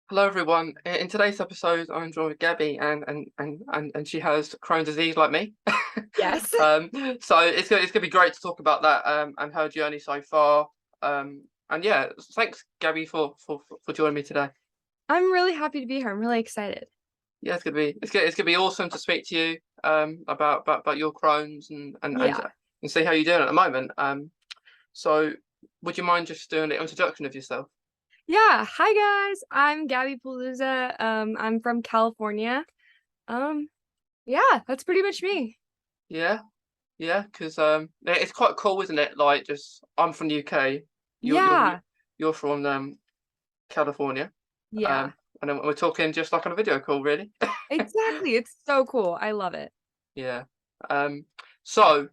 Hello everyone. In today's episode, I'm joined with Gabby, and she has Crohn's disease like me. Yes. Um, so it's gonna be great to talk about that and her journey so far. And yeah, thanks Gabby for joining me today. I'm really happy to be here. I'm really excited. Yeah, it's gonna be awesome to speak to you about your Crohn's Yeah. and see how you're doing at the moment. So would you mind just doing an introduction of yourself? Yeah. Hi guys. I'm Gabi Palooza. I'm from California. Um, yeah, that's pretty much me. Yeah. Yeah, because it's quite cool, isn't it? Like, just I'm from the UK, Yeah. you're from California, Yeah. and then we're talking just like on a video call, really. Exactly. It's so cool. I love it. Yeah. Um. So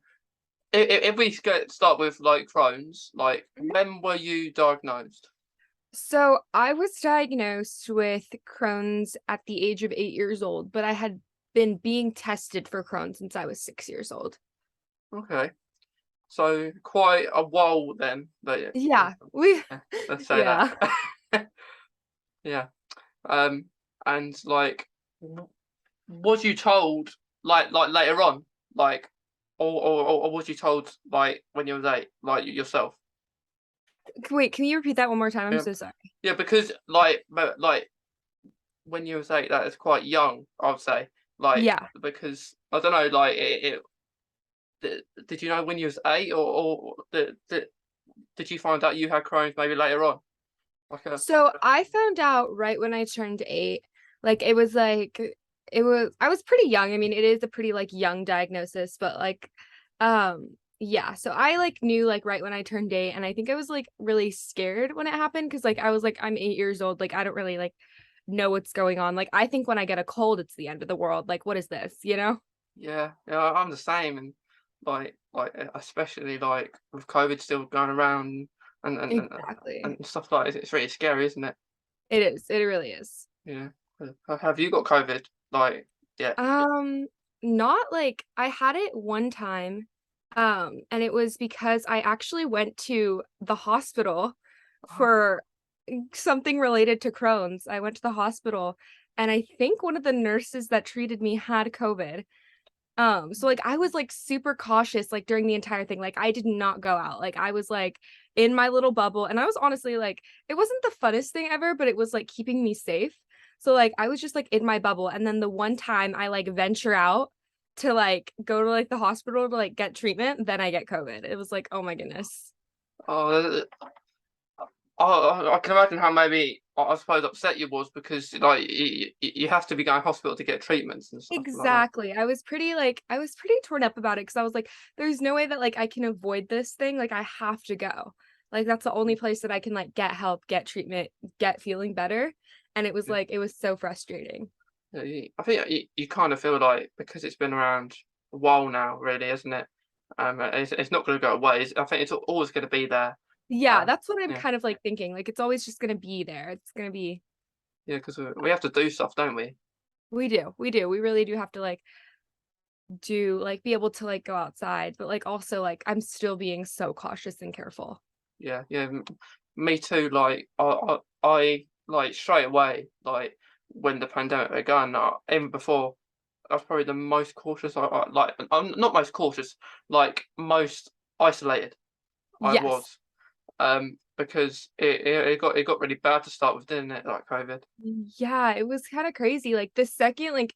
if we start with like Crohn's, like Mhm. when were you diagnosed? So I was diagnosed with Crohn's at the age of 8 years old, but I had been being tested for Crohn's since I was 6 years old. Okay. So quite a while then. Yeah. We Yeah, let's say that. yeah. Yeah. Um. And like, was you told like later on, like, or was you told like when you was 8, like yourself? Wait, can you repeat that one more time? I'm Yeah, so sorry. yeah, because like when you was 8, that is quite young, I would say. Like Yeah. because I don't know, like did you know when you was 8, or did you find out you had Crohn's maybe later on? Like a So I found out right when I turned 8. Like I was pretty young. I mean, it is a pretty like young diagnosis, but yeah. So I like knew like right when I turned 8, and I think I was like really scared when it happened because like I was like I'm 8 years old, like I don't really like know what's going on. Like I think when I get a cold it's the end of the world. Like what is this, you know? Yeah, yeah, I'm the same, and especially like with COVID still going around and and and, Exactly. and stuff like it's really scary, isn't it? It is. It really is. Yeah. Have you got COVID? Like, yeah. Um, Not like I had it one time, and it was because I actually went to the hospital Oh, for something related to Crohn's. I went to the hospital, and I think one of the nurses that treated me had COVID. So like I was like super cautious like during the entire thing. Like I did not go out. Like I was like in my little bubble, and I was honestly like it wasn't the funnest thing ever, but it was like keeping me safe. So like I was just like in my bubble, and then the one time I like venture out to like go to like the hospital to like get treatment, then I get COVID. It was like, oh my goodness. oh, I can imagine how maybe I suppose upset you was because like you have to be going to hospital to get treatments and stuff like that. Exactly. I was pretty torn up about it because I was like, there's no way that like I can avoid this thing. Like I have to go. Like that's the only place that I can like get help, get treatment, get feeling better. And it was Yeah. like it was so frustrating. Yeah, I think you kind of feel like because it's been around a while now, really, isn't it? It's not going to go away. I think it's always going to be there. Yeah, Um, that's what I'm yeah, kind of like thinking. Like it's always just gonna be there. It's gonna be yeah, because we have to do stuff, don't we? we do. We do. We really do have to like do like be able to like go outside, but like also like I'm still being so cautious and careful. Yeah, yeah, me too. Like I like straight away, like when the pandemic began, even before, I was probably the most cautious. Like I'm not most cautious, like most isolated. I Yes. was, because it got really bad to start with, didn't it? Like COVID. Yeah, it was kinda crazy, like, the second, like,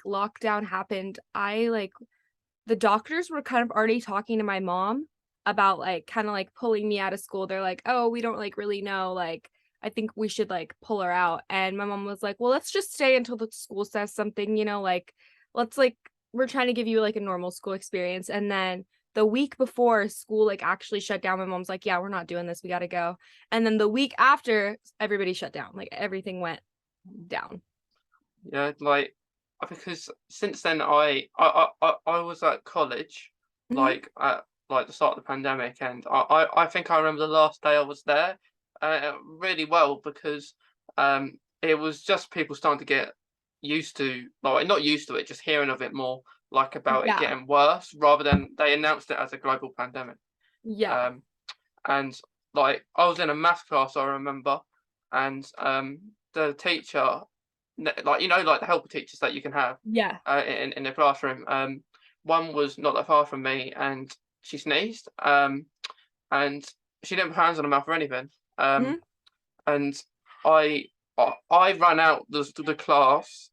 lockdown happened, the doctors were kind of already talking to my mom about, like, kinda, like, pulling me out of school. They're like, "Oh, we don't, like, really know, like, I think we should, like, pull her out," and my mom was like, "Well, let's just stay until the school says something, you know, like, let's, like we're trying to give you, like, a normal school experience," and then the week before school, like, actually shut down, my mom's like, "Yeah, we're not doing this, we gotta go," and then the week after, everybody shut down, like, everything went down. Yeah, like because since then I was at college, Mhm. like at like the start of the pandemic, and I think I remember the last day I was there, really well because it was just people starting to get used to, like, not used to it, just hearing of it more, like about it Yeah, getting worse rather than they announced it as a global pandemic. yeah. Um, and like I was in a math class, I remember, and the teacher, like like the helper teachers that you can have Yeah. in the classroom. One was not that far from me, and she sneezed. And she didn't put hands on her mouth or anything. Mhm. And I I ran out the class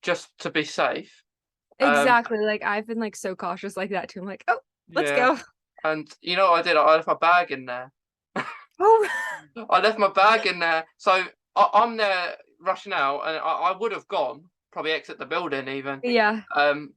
just to be safe. Um, Exactly, like, I've been, like, so cautious like that too. I'm like, "Oh, let's yeah, go." and you know what I did? I left my bag in there. Oh. I left my bag in there, so I'm there rushing out, and I would have gone, probably exit the building even, Yeah,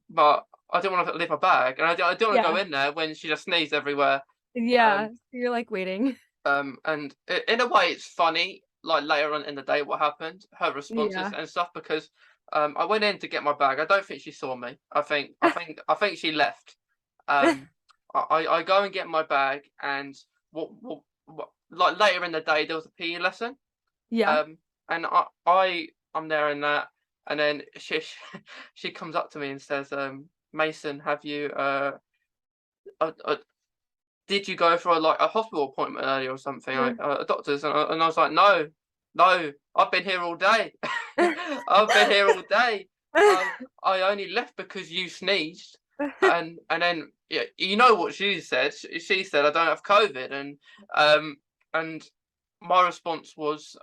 but I didn't want to leave my bag, and I didn't want to go yeah, in there when she just sneezed everywhere. yeah. Um, You're, like, waiting. and in a way, it's funny, like later on in the day, what happened, her responses Yeah. and stuff, because I went in to get my bag. I don't think she saw me. I think she left. Um, I go and get my bag, and what like later in the day there was a PE lesson. Yeah. And I'm there and that, and then she comes up to me and says, Mason, have you uh, did you go for a hospital appointment earlier or something, Yeah. a doctor's? And I was like, no, no, I've been here all day. I've been here all day. I only left because you sneezed. And then yeah, you know what she said? She said I don't have COVID, um and my response was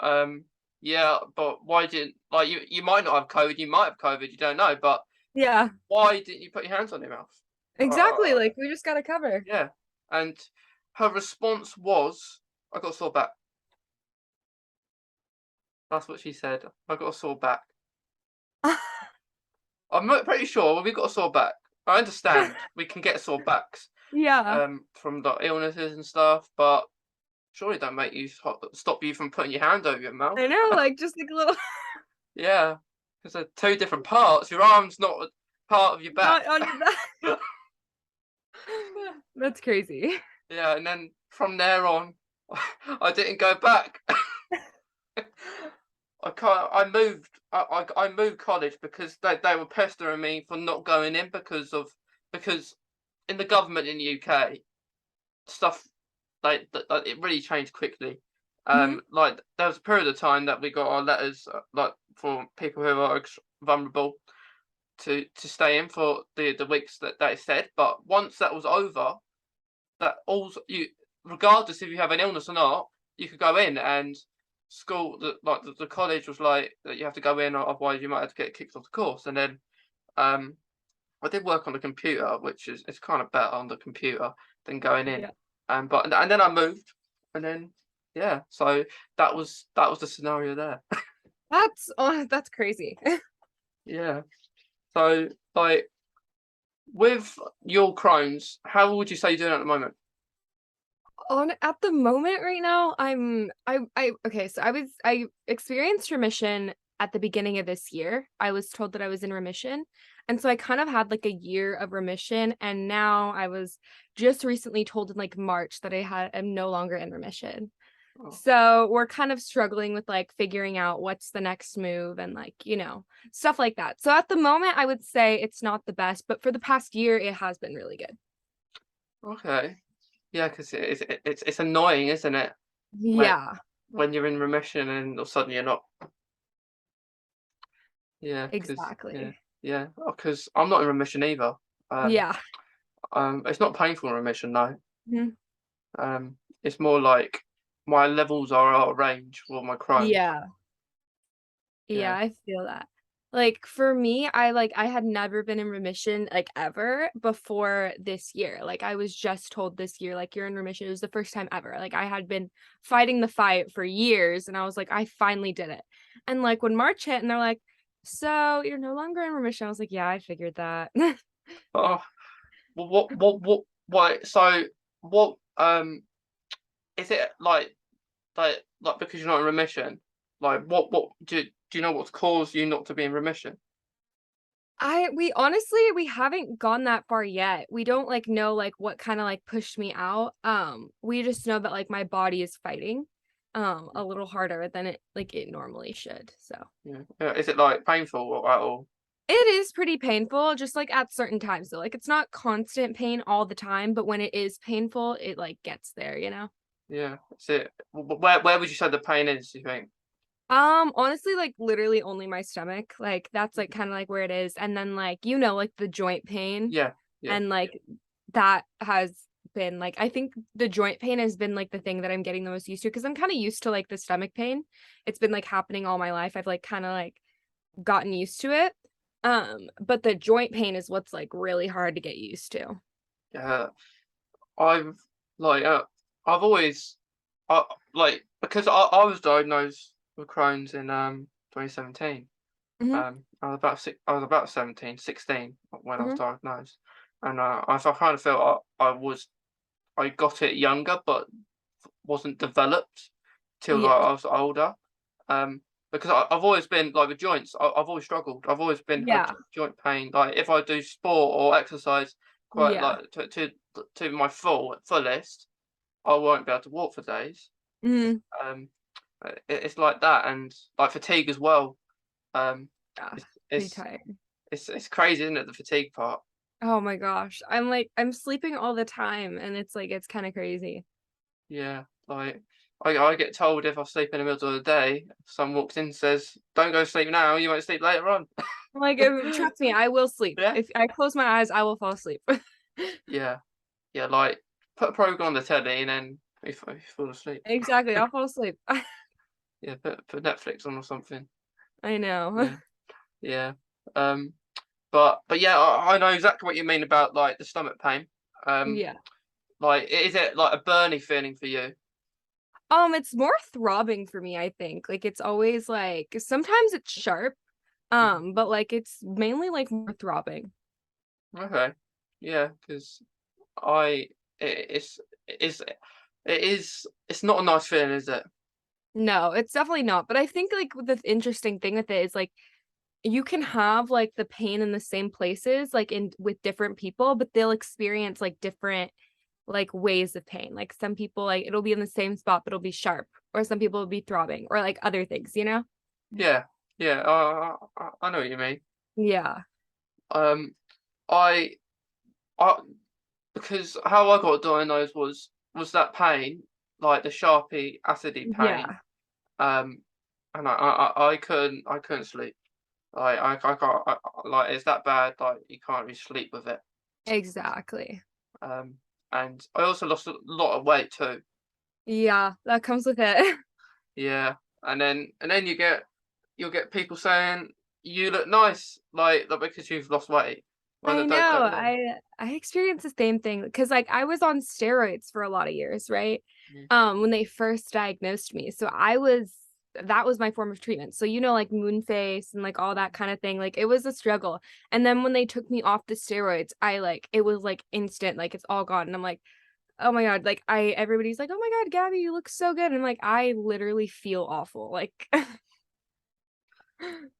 yeah, but why didn't like you might not have COVID, you might have COVID, you don't know, but Yeah. why didn't you put your hands on your mouth? Exactly, like, we just gotta cover. Yeah, and her response was, "I got a sore back." That's what she said. "I got a sore back." I'm not pretty sure we got a sore back. I understand we can get sore backs Yeah. from the illnesses and stuff, but surely don't make you stop you from putting your hand over your mouth. I know, like, just, like, a little Yeah, because they're two different parts. Your arm's not a part of your back. not on your back. That's crazy. Yeah, and then from there on, I didn't go back. I can't. I moved. I moved college because they were pestering me for not going in because in the government in the UK stuff like it really changed quickly. Mhm. Like there was a period of time that we got our letters like for people who are vulnerable to stay in for the weeks that they said, but once that was over, that also you regardless if you have an illness or not, you could go in and school the college was like that you have to go in or otherwise you might have to get kicked off the course. And then um I did work on the computer, which is it's kind of better on the computer than going in. Yeah. But and then I moved, and then yeah, so that was the scenario there. That's crazy. Yeah. So like with your Crohn's, how would you say you're doing at the moment? On At the moment right now, I okay, so I experienced remission at the beginning of this year. I was told that I was in remission. And so I kind of had like a year of remission, and now I was just recently told in like March that am no longer in remission. Oh, So we're kind of struggling with like figuring out what's the next move and like, stuff like that. So at the moment I would say it's not the best, but for the past year it has been really good. okay. Yeah, because it's annoying, isn't it? When Yeah, when you're in remission and all of a sudden you're not. Yeah, because yeah, exactly. yeah, because I'm not in remission either. Um, Yeah. it's not painful remission though. Mhm. It's more like my levels are out of range for my Crohn's. Yeah. Yeah, Yeah. I feel that. Like, for me, I had never been in remission, like, ever before this year. Like, I was just told this year, like, "You're in remission." It was the first time ever. Like, I had been fighting the fight for years, and I was like, "I finally did it." And, like, when March hit and they're like, "So, you're no longer in remission." I was like, "Yeah, I figured that." Oh, well, what? So, what? Is it like because you're not in remission? Like, what do you know what's caused you not to be in remission? We honestly, we haven't gone that far yet. We don't like know like what kind of like pushed me out. We just know that like my body is fighting a little harder than it normally should. So Yeah. Yeah. Is it like painful or at all? it is pretty painful, just like at certain times. So like it's not constant pain all the time, but when it is painful, it like gets there. Yeah, that's it. Where would you say the pain is, do you think? Honestly, like literally only my stomach. Like that's like kind of like where it is. And then like, like the joint pain Yeah, yeah, and like that has been like I think the joint pain has been like the thing that I'm getting the most used to because I'm kind of used to like the stomach pain. It's been like happening all my life. I've like kind of like gotten used to it. But the joint pain is what's like really hard to get used to. yeah. I've like I've always like because I was diagnosed with Crohn's in 2017. Hmm. I was about 17, 16 when I was Hmm. diagnosed, and I kind of felt I got it younger, but wasn't developed till Yeah. like I was older. Um, because I've always been like with joints. I've always struggled. I've always been had Yeah. joint pain. Like if I do sport or exercise quite Yeah. like to my fullest, I won't be able to walk for days. Hmm. Um, it's like that, and like fatigue as well. Um, Yeah. it's Pretty it's tired. it's crazy, isn't it? The fatigue part. Oh my gosh. I'm sleeping all the time and it's like it's kind of crazy. Yeah, like I get told if I sleep in the middle of the day, if someone walks in and says, "Don't go to sleep now, you won't sleep later on." Like trust me, I will sleep. Yeah, If I close my eyes, I will fall asleep. yeah, yeah. Like put a program on the telly and then you fall asleep. Exactly, I'll fall asleep. Yeah, put Netflix on or something. I know. Yeah, yeah. Um, but yeah, I know exactly what you mean about like the stomach pain. Um, Yeah. like is it like a burny feeling for you? It's more throbbing for me, I think. Like it's always like sometimes it's sharp, Mhm. but like it's mainly like more throbbing. Okay, yeah, because I it's it's not a nice feeling, is it? No, it's definitely not. But I think like the interesting thing with it is like you can have like the pain in the same places, like in with different people, but they'll experience like different like ways of pain. Like some people like it'll be in the same spot, but it'll be sharp, or some people will be throbbing, or like other things. Yeah, yeah. I know what you mean. Yeah. Um, I I because how I got diagnosed was that pain, like the sharpy, acidy pain. Yeah. Um, and I couldn't sleep. I can't like it's that bad. Like you can't really sleep with it. Exactly. Um, and I also lost a lot of weight too. Yeah, that comes with it. Yeah, and then you'll get people saying you look nice, like because you've lost weight. Well, I don't know. get me wrong. I experienced the same thing because like I was on steroids for a lot of years, right? Mm. When they first diagnosed me. So that was my form of treatment. So like moon face and like all that kind of thing. Like it was a struggle. And then when they took me off the steroids, I like it was like instant, like it's all gone. And I'm like, oh my God, like everybody's like, oh my God, Gabby, you look so good. And I'm like, I literally feel awful. Like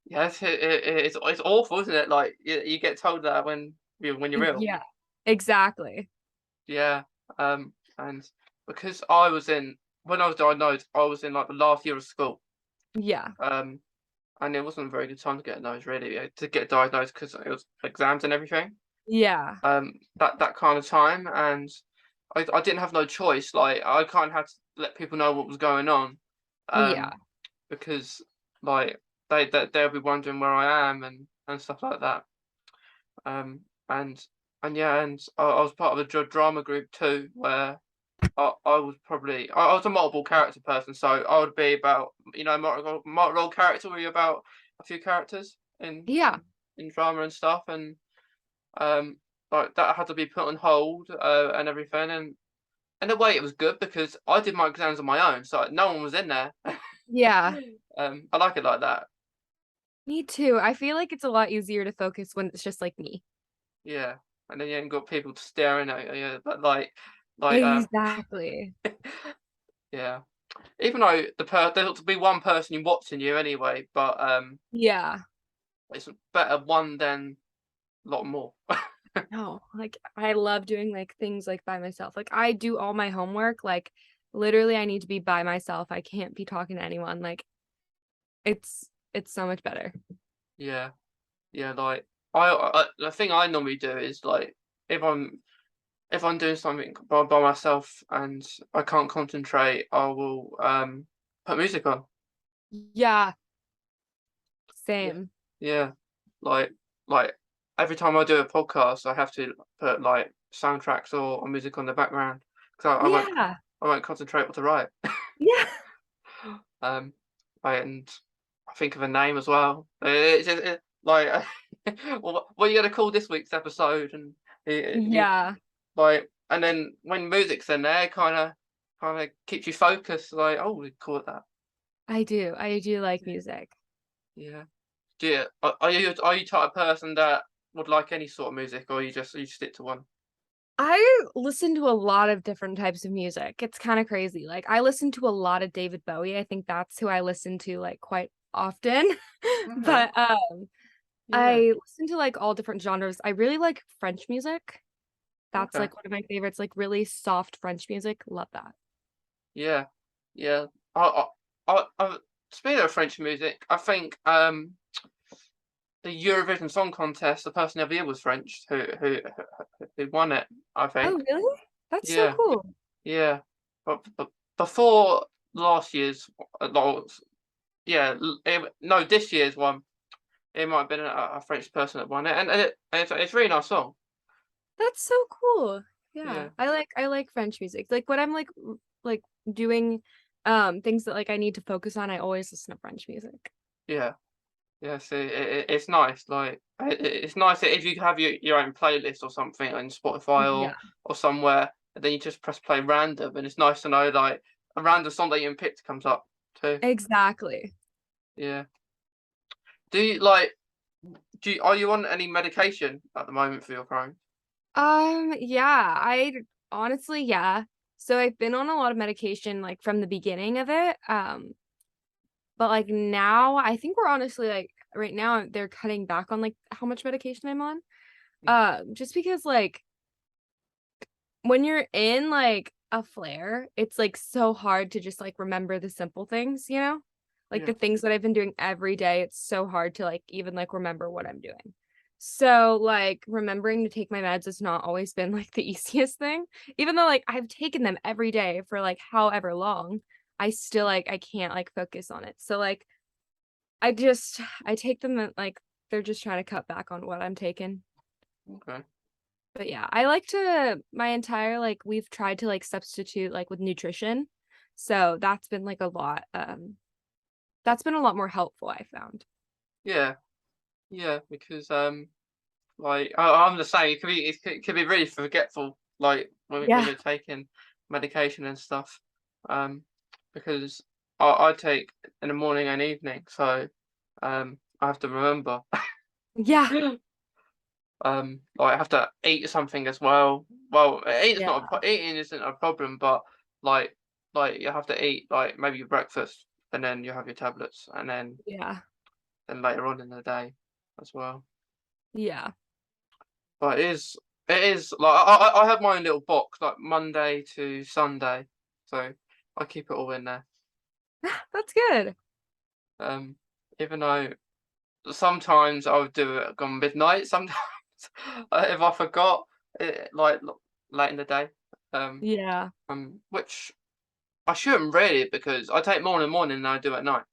Yes, it's awful, isn't it? Like you get told that when you're ill. yeah, exactly. Yeah. And because I was in when I was diagnosed, I was in like the last year of school. Yeah. Um, and it wasn't a very good time to get those really to get diagnosed because it was exams and everything. Yeah. That kind of time, and I didn't have no choice. Like I kind of had to let people know what was going on, Yeah. um, because like they'll be wondering where I am and stuff like that. Um, and yeah, and I was part of a drama group too, where I was probably I was a multiple character person, so I would be about multiple role character where you're about a few characters Yeah. in drama and stuff, and um, like that had to be put on hold and everything, and in a way it was good because I did my exams on my own, so no one was in there. Yeah. I like it like that. Me too. I feel like it's a lot easier to focus when it's just like me. Yeah, and then you ain't got people staring at you, but like Exactly. yeah. Even though there ought to be one person watching you anyway, but Yeah. it's better one than a lot more. No, like I love doing like things like by myself. Like I do all my homework, like literally I need to be by myself. I can't be talking to anyone. Like it's so much better. Yeah, yeah. Like the thing I normally do is like if I'm if I'm doing something by myself and I can't concentrate, I will put music on. Yeah, Yeah. same. Yeah. Like like every time I do a podcast, I have to put like soundtracks or music on the background because Yeah. I won't concentrate what to write. Yeah. Um, and I think of a name as well. Like, well, what are you gonna call this week's episode? And you Yeah. like, and then when music's in there, kind of keeps you focused. Like, oh, we call it that. I do. I do like music. Yeah. Do you, are you type of person that would like any sort of music, or you stick to one? I listen to a lot of different types of music. It's kind of crazy. Like I listen to a lot of David Bowie. I think that's who I listen to like quite often. Okay. But Yeah. I listen to like all different genres. I really like French music. That's Okay. like one of my favorites, like really soft French music. Love that. Yeah. Yeah. Speaking of French music, I think the Eurovision Song Contest, the person of the year was French, who won it, I Oh, think. really? That's so Yeah, cool. yeah. But before last year's, yeah, no, this year's one, it might have been a French person that won it, and it's a really nice song. That's so cool. Yeah. Yeah, I like French music. Like when I'm like doing things that like I need to focus on, I always listen to French music. yeah, yeah. So it's nice. Like it's nice if you have your own playlist or something on Spotify Yeah. or somewhere, and then you just press play random, and it's nice to know like a random song that you picked comes up too. Exactly. Yeah. Do you like? Are you on any medication at the moment for your Crohn? Yeah, I honestly, yeah. So I've been on a lot of medication like from the beginning of it. But like now I think we're honestly like right now they're cutting back on like how much medication I'm on. Just because like when you're in like a flare, it's like so hard to just like remember the simple things, you know? Like Yeah, the things that I've been doing every day, it's so hard to like even like remember what I'm doing. So like remembering to take my meds has not always been like the easiest thing. Even though like I've taken them every day for like however long, I still like I can't like focus on it. So like I take them and like they're just trying to cut back on what I'm taking. okay. But yeah, I like to my entire like we've tried to like substitute like with nutrition. So that's been like a lot that's been a lot more helpful I found. Yeah, yeah, because like I'm the same. It could be really forgetful, like when Yeah. you're taking medication and stuff. Um, because I take in the morning and evening, so I have to remember. Yeah. Like I have to eat something as well. Well, Yeah. eating isn't a problem, but like like you have to eat like maybe your breakfast and then you have your tablets and Yeah. then later on in the day as well. Yeah. But it is like I have my own little box like Monday to Sunday, so I keep it all in there. That's good. Um, even though sometimes I would do it on midnight, sometimes if I forgot, like late in the day. Um, Yeah. which I shouldn't really because I take more in the morning than I do at night.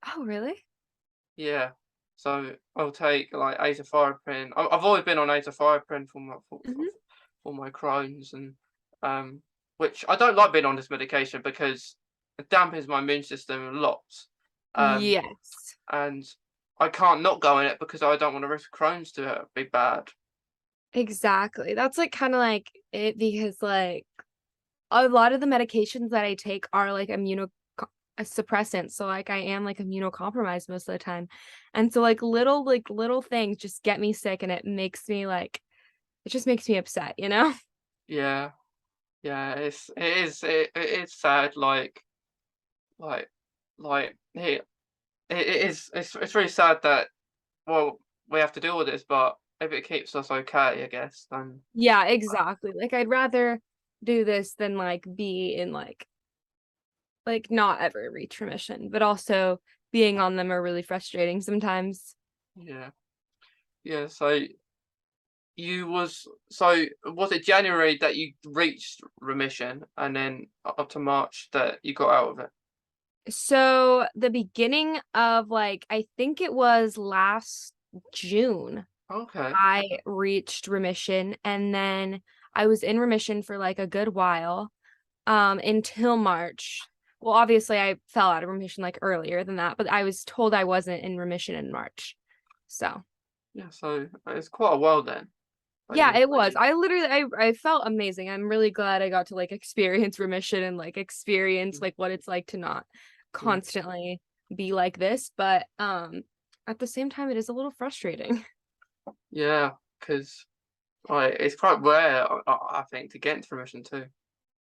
Oh, really? Yeah, so I'll take like azathioprine. I've always been on azathioprine Mhm. for my Crohn's and um, which I don't like being on this medication because it dampens my immune system a lot. Um, Yes. and I can't not go on it because I don't want to risk Crohn's to be bad. Exactly. That's like kind of like it because like a lot of the medications that I take are like suppressants. So like I am like immunocompromised most of the time. And so like little things just get me sick and it makes me like it just makes me upset, you know? Yeah, yeah, it is sad. Like like it is it's really sad that well we have to deal with this, but if it keeps us okay, I guess then Yeah, exactly. Like I'd rather do this than like be in like not ever reach remission, but also being on them are really frustrating sometimes. yeah. Yeah, so was it January that you reached remission, and then up to March that you got out of it? So the beginning of like, I think it was last June, Okay. I reached remission, and then I was in remission for like a good while, until March. Well, obviously I fell out of remission like earlier than that, but I was told I wasn't in remission in March. So Yeah, so it's quite a while then. yeah, it was. I literally I felt amazing. I'm really glad I got to like experience remission and like experience like what it's like to not Yeah, constantly be like this, but at the same time it is a little frustrating. yeah, because like it's quite rare, I think, to get into remission too.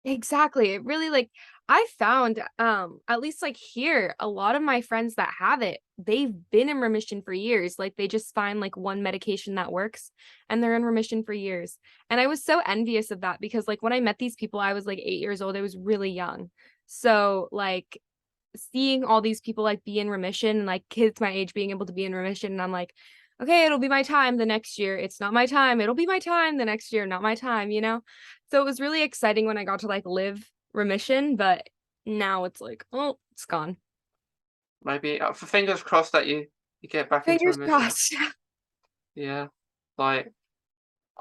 Exactly. It really like I found at least like here a lot of my friends that have it, they've been in remission for years. Like they just find like one medication that works and they're in remission for years. And I was so envious of that because like when I met these people I was like 8 years old. I was really young. So like seeing all these people like be in remission and like kids my age being able to be in remission and I'm like, okay, it'll be my time the next year. It's not my time. It'll be my time the next year, not my time, you know? So it was really exciting when I got to like live remission, but now it's like, oh, it's gone. Maybe for fingers crossed that you get back into Fingers remission. crossed. Yeah, like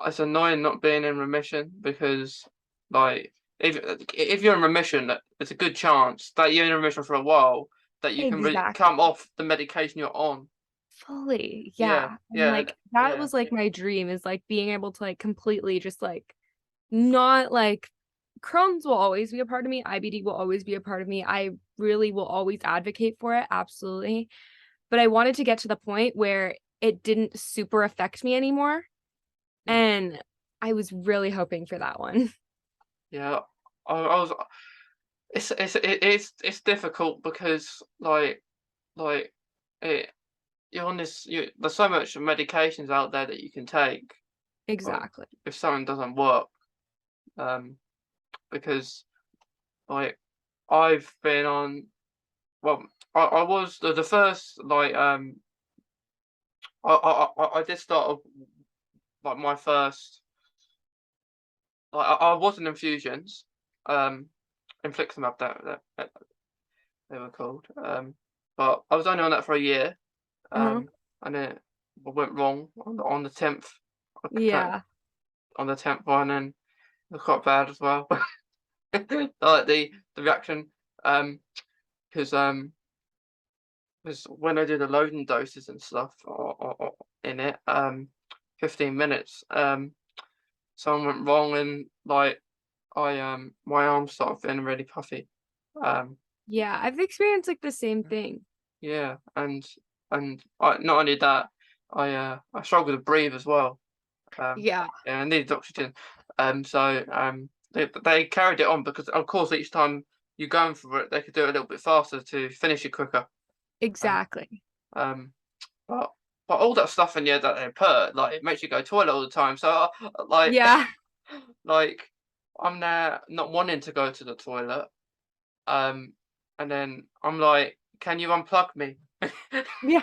it's annoying not being in remission because like if you're in remission, there's a good chance that you're in remission for a while that you can come Exactly. off the medication you're on. Fully. Yeah, Yeah. And yeah, like that yeah, was like my dream is like being able to like completely just like not like Crohn's will always be a part of me. IBD will always be a part of me. I really will always advocate for it. Absolutely. But I wanted to get to the point where it didn't super affect me anymore. yeah, And I was really hoping for that one. yeah. I was. It's difficult because like it you're on this. There's so much medications out there that you can take. But Exactly. if something doesn't work, um, because like I've been on. Well, I was the first like I did start like my first like I was in infusions, um, infliximab that they were called, but I was only on that for a year, Uh-huh. and then it went wrong on the 10th. Yeah. On the 10th one, and it was quite bad as well. Like the reaction, um, because was when I did the loading doses and stuff in it, 15 minutes, something went wrong and like my arm started feeling really puffy. Um, Yeah. I've experienced like the same thing. yeah, and not only that, I struggled to breathe as well. Yeah. Yeah, I needed oxygen. So they carried it on because of course each time you're going for it, they could do it a little bit faster to finish it quicker. Um, Exactly. um, But all that stuff in there that they put, like, it makes you go toilet all the time. So, like, Yeah. like I'm there not wanting to go to the toilet, um, and then I'm like, "Can you unplug me?" Yeah.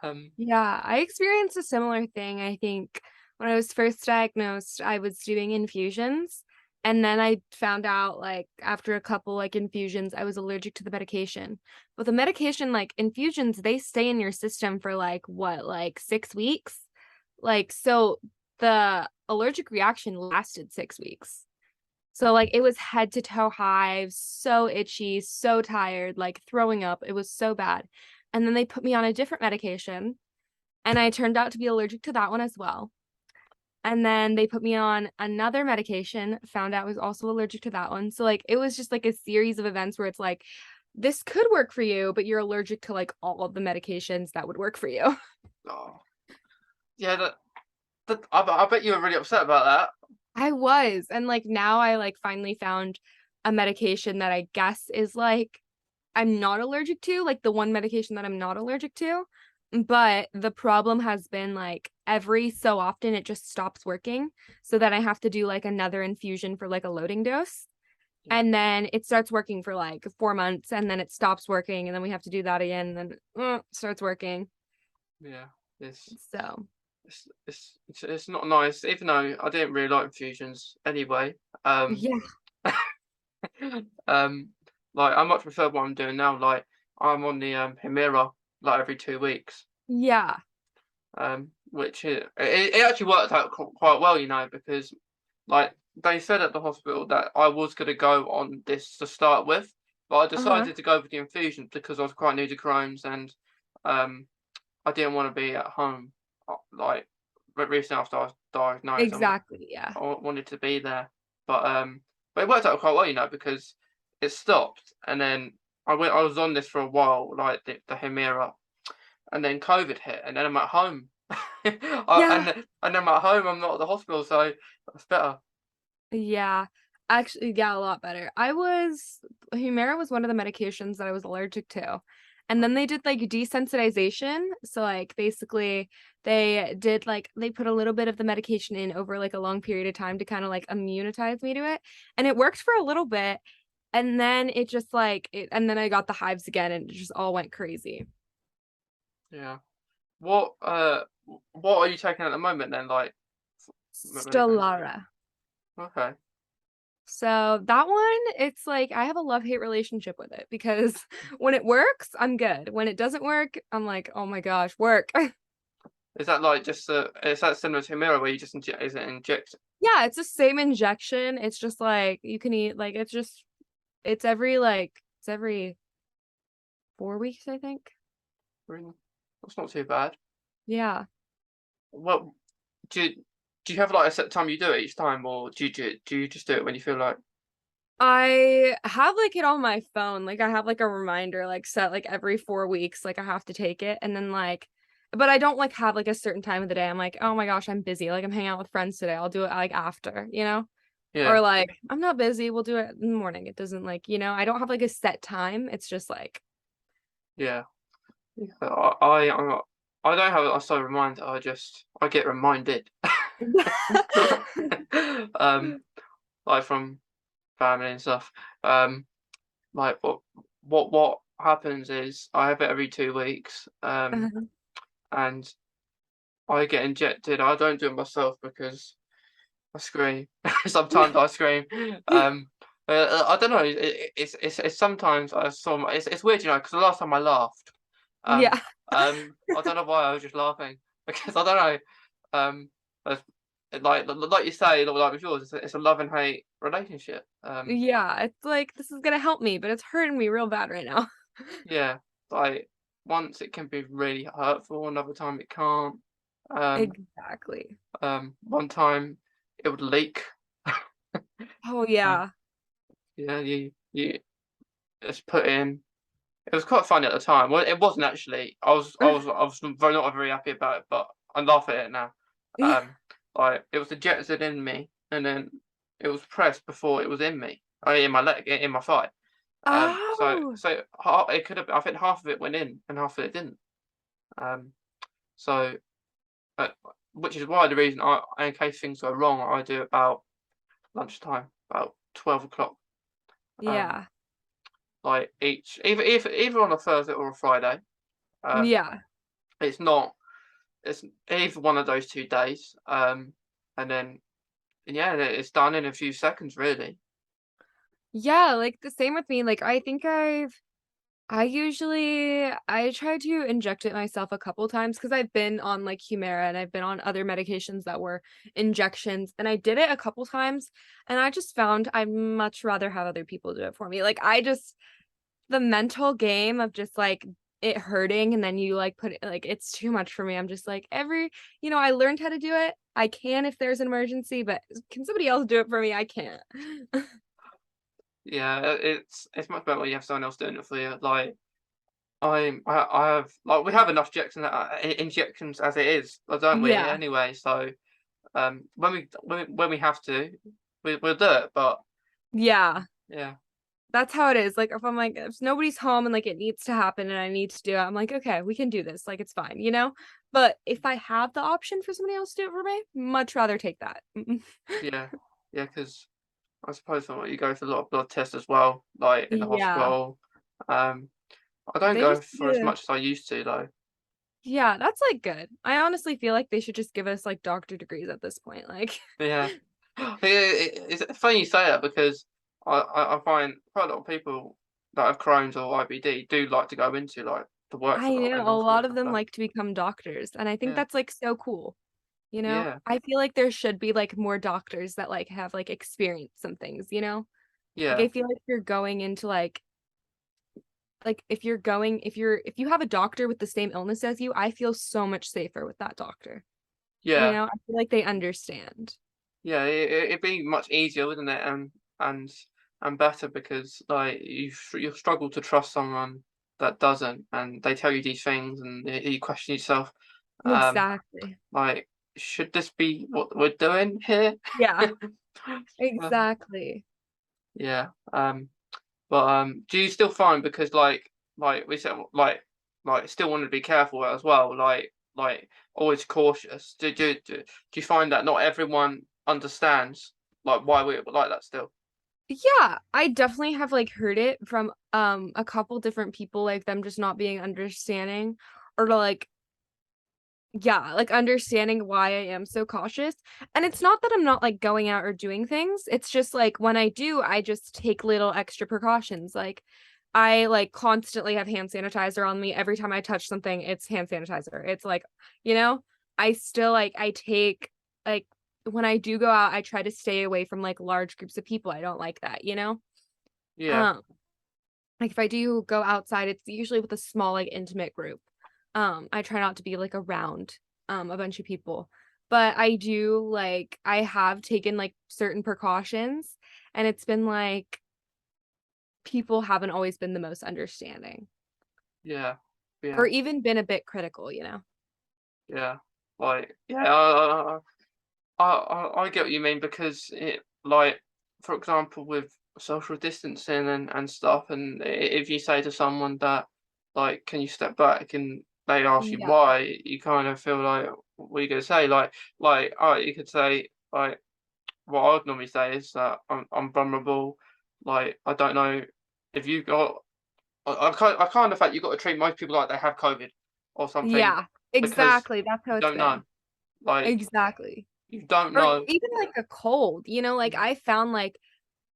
Um, Yeah, I experienced a similar thing. I think when I was first diagnosed, I was doing infusions. And then I found out like after a couple like infusions, I was allergic to the medication. But the medication, like infusions, they stay in your system for like what, like 6 weeks? Like, so the allergic reaction lasted 6 weeks. So like it was head to toe hives, so itchy, so tired, like throwing up. It was so bad. And then they put me on a different medication and I turned out to be allergic to that one as well. And then they put me on another medication, found out I was also allergic to that one. So like it was just like a series of events where it's like this could work for you, but you're allergic to like all of the medications that would work for you. oh, yeah, I bet you were really upset about that. I was. And like now I like finally found a medication that I guess is like I'm not allergic to, like the one medication that I'm not allergic to. But the problem has been like every so often it just stops working. So then I have to do like another infusion for like a loading dose. Yeah, And then it starts working for like 4 months and then it stops working. And then we have to do that again. And then it starts working. yeah, this. So it's not nice, even though I didn't really like infusions anyway. Um, Yeah. um, like I much prefer what I'm doing now. Like I'm on the Humira like every 2 weeks. Yeah. Which it actually worked out quite well, because like they said at the hospital that I was going to go on this to start with, but I Uh-huh. decided to go with the infusion because I was quite new to Crohn's and um I didn't want to be at home like recently after I was diagnosed. Exactly. Yeah. I wanted to be there, but but it worked out quite well, because it stopped and then I was on this for a while, like the Humira, and then COVID hit, and then I'm at home. Yeah. And I'm at home, I'm not at the hospital, so that's better. Yeah. Actually, yeah, a lot better. Humira was one of the medications that I was allergic to. And then they did like desensitization. So like basically they put a little bit of the medication in over like a long period of time to kind of like immunize me to it. And it worked for a little bit. And then it just and then I got the hives again and it just all went crazy. Yeah. What what are you taking at the moment then? Like when it comes to Stellara. okay. So that one, it's like I have a love-hate relationship with it because when it works, I'm good. When it doesn't work, I'm like, "Oh my gosh, work." Is that like just is that similar to Humira where you just inject? Yeah, it's the same injection. It's just like you can eat like it's every 4 weeks, I think. Really? That's not too bad. Yeah. What do you do you have like a set time you do it each time, or do you just do it when you feel like? I have like it on my phone. Like I have like a reminder like set like every 4 weeks like I have to take it and then but I don't like have like a certain time of the day. I'm like, "Oh my gosh, I'm busy. Like I'm hanging out with friends today. I'll do it like after, you know?" Or Yeah, like, "I'm not busy. We'll do it in the morning." It doesn't I don't have like a set time. It's just like yeah. Yeah, I don't have a sole reminder. I get reminded, um, like from family and stuff. Um, like what happens is I have it every 2 weeks, Uh-huh. and I get injected. I don't do it myself because I scream. Sometimes I scream. Um, I don't know. It's sometimes I saw. It's weird, because the last time I laughed, um, Yeah. I don't know why I was just laughing because I don't know. It's- like you say, like with yours, it's a love and hate relationship. Yeah, it's like, "This is gonna help me, but it's hurting me real bad right now." Yeah, like once it can be really hurtful, another time it can't. Um, Exactly. one time it would leak. Oh, Um, yeah. yeah, you it's put in. It was quite funny at the time. Well, it wasn't actually. I was very not very happy about it, but I laugh at it now. Yeah. Um, like it was ejected in me, and then it was pressed before it was in me. In my leg, in my thigh. Oh! It could have. I think half of it went in, and half of it didn't. Um, so uh, which is why the reason in case things go wrong, I do it about lunchtime, about 12 o'clock. Um, Yeah. like each either on a Thursday or a Friday. Um, Yeah. it's not. It's either one of those 2 days, and then yeah, it's done in a few seconds, really. Yeah, like, the same with me, like, I try to inject it myself a couple times because 'cause I've been on, like, Humira and I've been on other medications that were injections, and I did it a couple times, and I just found I'd much rather have other people do it for me, like, the mental game of just, like, it hurting and then you, like, put it like, it's too much for me, I'm just like, I learned how to do it, I can if there's an emergency, but can somebody else do it for me? I can't. Yeah, it's much better when you have someone else doing it for you. Like I have like we have enough injections as it is, don't we? Yeah. Anyway, so when we have to, we'll do it. But Yeah. yeah, That's how it is, like, if I'm like if nobody's home and, like, it needs to happen and I need to do it, I'm like, "Okay, we can do this, like, it's fine," you know? But if I have the option for somebody else to do it for me, much rather take that. Mm-mm. yeah, yeah. Because I suppose you go for a lot of blood tests as well, like in the Yeah. hospital. Um, I don't They go just for as yeah. much as I used to though. Yeah, that's like good. I honestly feel like they should just give us like doctor degrees at this point. Like, Yeah. It's funny you say that because I find quite a lot of people that have Crohn's or IBD do like to go into like the I workshop know and a lot hospitals of and them stuff. like to become doctors, and I think Yeah. that's like so cool. You know, Yeah. I feel like there should be like more doctors that like have like experienced some things, you know? Like Yeah. I feel like you're going into like if you have a doctor with the same illness as you, I feel so much safer with that doctor. You Yeah. know, I feel like they understand. Yeah. It'd be much easier, wouldn't it? And and better because like you struggle to trust someone that doesn't, and they tell you these things, and you question yourself. Um, Exactly. like, should this be what we're doing here? Yeah, Uh, exactly. yeah. But do you still find because like we said like still want to be careful as well, like always cautious. Do you find that not everyone understands like why we're like that still? Yeah, I definitely have like heard it from a couple different people, like them just not being understanding or to like yeah, like understanding why I am so cautious. And it's not that I'm not like going out or doing things. It's just like when I do, I just take little extra precautions. Like I like constantly have hand sanitizer on me. Every time I touch something, it's hand sanitizer. It's like, you know, I still like I take like when I do go out, I try to stay away from like large groups of people. I don't like that, you know? Yeah, Um like if I do go outside, it's usually with a small, like intimate group. I try not to be like around a bunch of people. But I do like I have taken like certain precautions and it's been like people haven't always been the most understanding yeah, or yeah, even been a bit critical, you know? yeah. Like yeah, I get what you mean because it like for example with social distancing and stuff, and if you say to someone that like can you step back and they ask you Yeah. why, you kind of feel like what are you gonna say? Like oh you could say like what I'd normally say is that I'm vulnerable. Like I don't know if you got I kind of think you've got to treat most people like they have COVID or something Yeah. because Exactly. That's how you it's don't know. been. Like Exactly. you don't Or know. even like a cold, you know, like I found like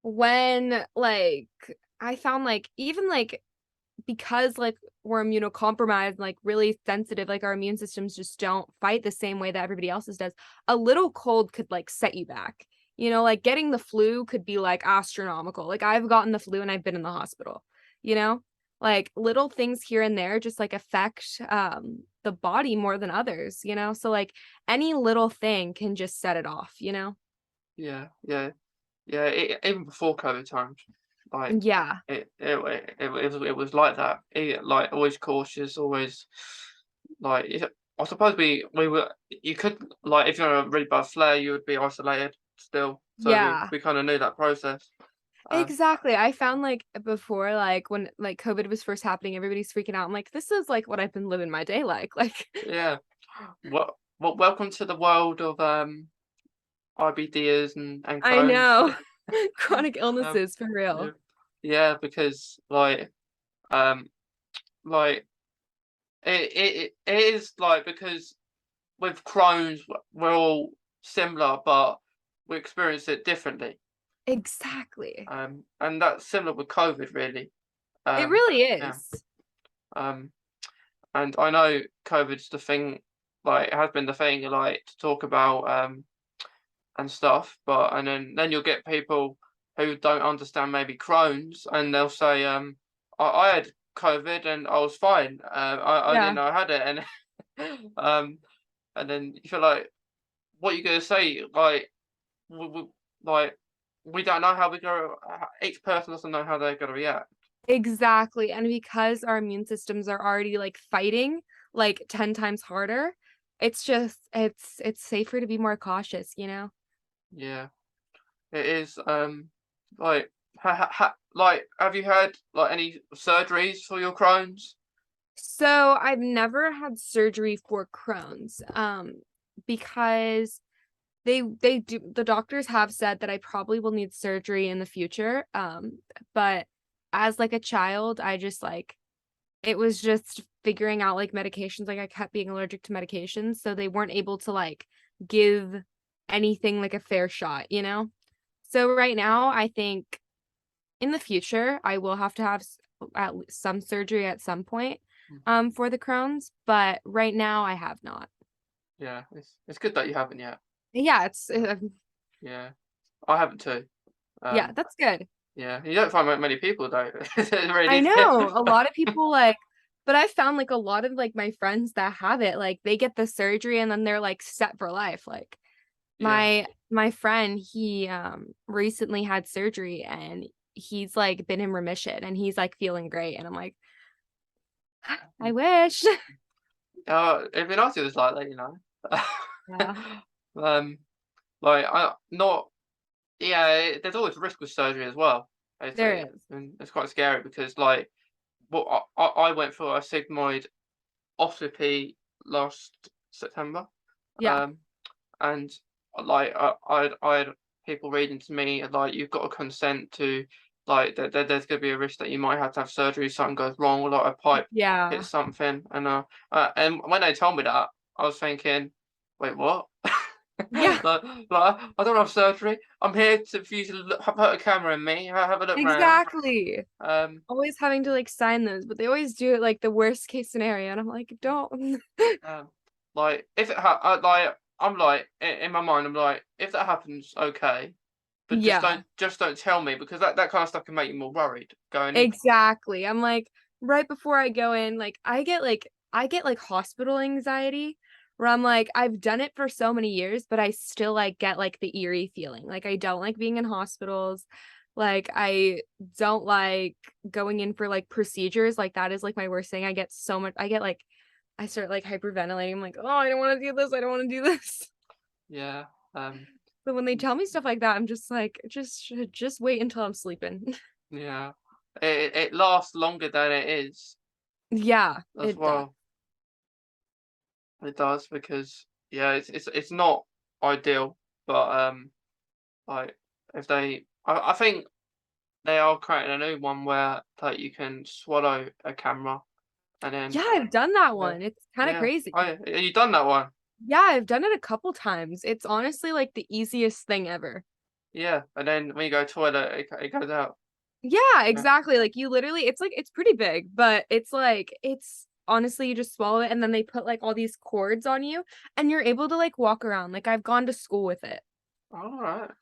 when like I found like even like because like we're immunocompromised, like really sensitive, like our immune systems just don't fight the same way that everybody else's does. A little cold could like set you back. You know, like getting the flu could be like astronomical. Like I've gotten the flu and I've been in the hospital, you know? Like little things here and there just like affect the body more than others, you know? So like any little thing can just set it off, you know? Yeah, yeah, yeah. Even before COVID times, like Yeah. it was like that. Like always cautious, always like I suppose we were. You could like if you're a really bad flare, you would be isolated still. So Yeah. we kind of knew that process. Um, Exactly. I found, like, before, like, when, like, COVID was first happening, everybody's freaking out. I'm like, "This is, like, what I've been living my day like." Like yeah. Welcome to the world of IBDs and I Crohn's. know. Chronic um, illnesses for yeah, real. yeah, because um like it is like because with Crohn's we're all similar, but we experience it differently. Exactly. And that's similar with COVID, really. It Um, really yeah. is. Um, and I know COVID's the thing, like it has been the thing, like to talk about and stuff. But and then you'll get people who don't understand maybe Crohn's, and they'll say, I had COVID and I was fine. I didn't Yeah. know I had it, and and then you feel like, what are you gonna say? We, like we don't know how we go. Each person doesn't know how they're gonna react. Exactly, and because our immune systems are already, like, fighting, like, 10 times harder, it's just it's safer to be more cautious, you know? Yeah, it is. Like, like, have you had like any surgeries for your Crohn's? So, I've never had surgery for Crohn's, because they do the doctors have said that I probably will need surgery in the future, but as, like, a child, I just, like it was just figuring out, like, medications, like, I kept being allergic to medications, so they weren't able to, like, give anything, like, a fair shot, you know? So right now, I think in the future, I will have to have some surgery at some point, Mm. for the Crohn's, but right now I have not. Yeah, it's good that you haven't yet. Yeah, it's, Uh, yeah, I haven't too. yeah, Um, that's good. yeah, you don't find many people though. I Really. know, a lot of people, like but I found, like, a lot of, like, my friends that have it, like, they get the surgery and then they're, like, set for life, like, Yeah. my friend, he, recently had surgery and he's, like, been in remission and he's, like, feeling great, and I'm like, "I Mm. wish." It'd be nice if it was like that, you know. Yeah, Um, like I not yeah, there's always risk with surgery as well. there is. And it's quite scary because like what I went through a sigmoid osteopathy last September. Yeah. Um, and like I had people reading to me like you've got to consent to like there's going to be a risk that you might have to have surgery, something goes wrong, or like a pipe Yeah. hits something, and when they told me that, I was thinking, wait, what? Yeah, Like I don't have surgery. I'm here to for you to put a camera in me, have a look round. exactly. Um, Always having to, like, sign those, but they always do it, like, the worst case scenario, and I'm like, "Don't." um, like if I'm like in my mind, I'm like, if that happens, okay. But Yeah, just don't tell me because that kind of stuff can make you more worried going in. exactly. I'm like, right before I go in, like, I get, like, hospital anxiety where I'm like, I've done it for so many years, but I still, like, get, like, the eerie feeling. Like, I don't like being in hospitals. Like, I don't like going in for, like, procedures. Like, that is, like, my worst thing. I start, like, hyperventilating. I'm like, "Oh, I don't wanna do this. I don't wanna do this." Yeah. Um, But when they tell me stuff like that, I'm just like, "Just wait until I'm sleeping." yeah. It lasts longer than it is Yeah, as it does. well. It does because yeah, it's not ideal, but like if I think they are creating a new one where like you can swallow a camera and then Yeah, I've done that yeah one. It's kinda yeah. crazy. Oh, yeah, you done that one? Yeah, I've done it a couple times. It's honestly, like, the easiest thing ever. Yeah, and then when you go toilet, it goes out. Yeah, Yeah. exactly, like, you literally it's pretty big, but it's like it's honestly, you just swallow it, and then they put, like, all these cords on you, and you're able to, like, walk around, like, I've gone to school with it, All right.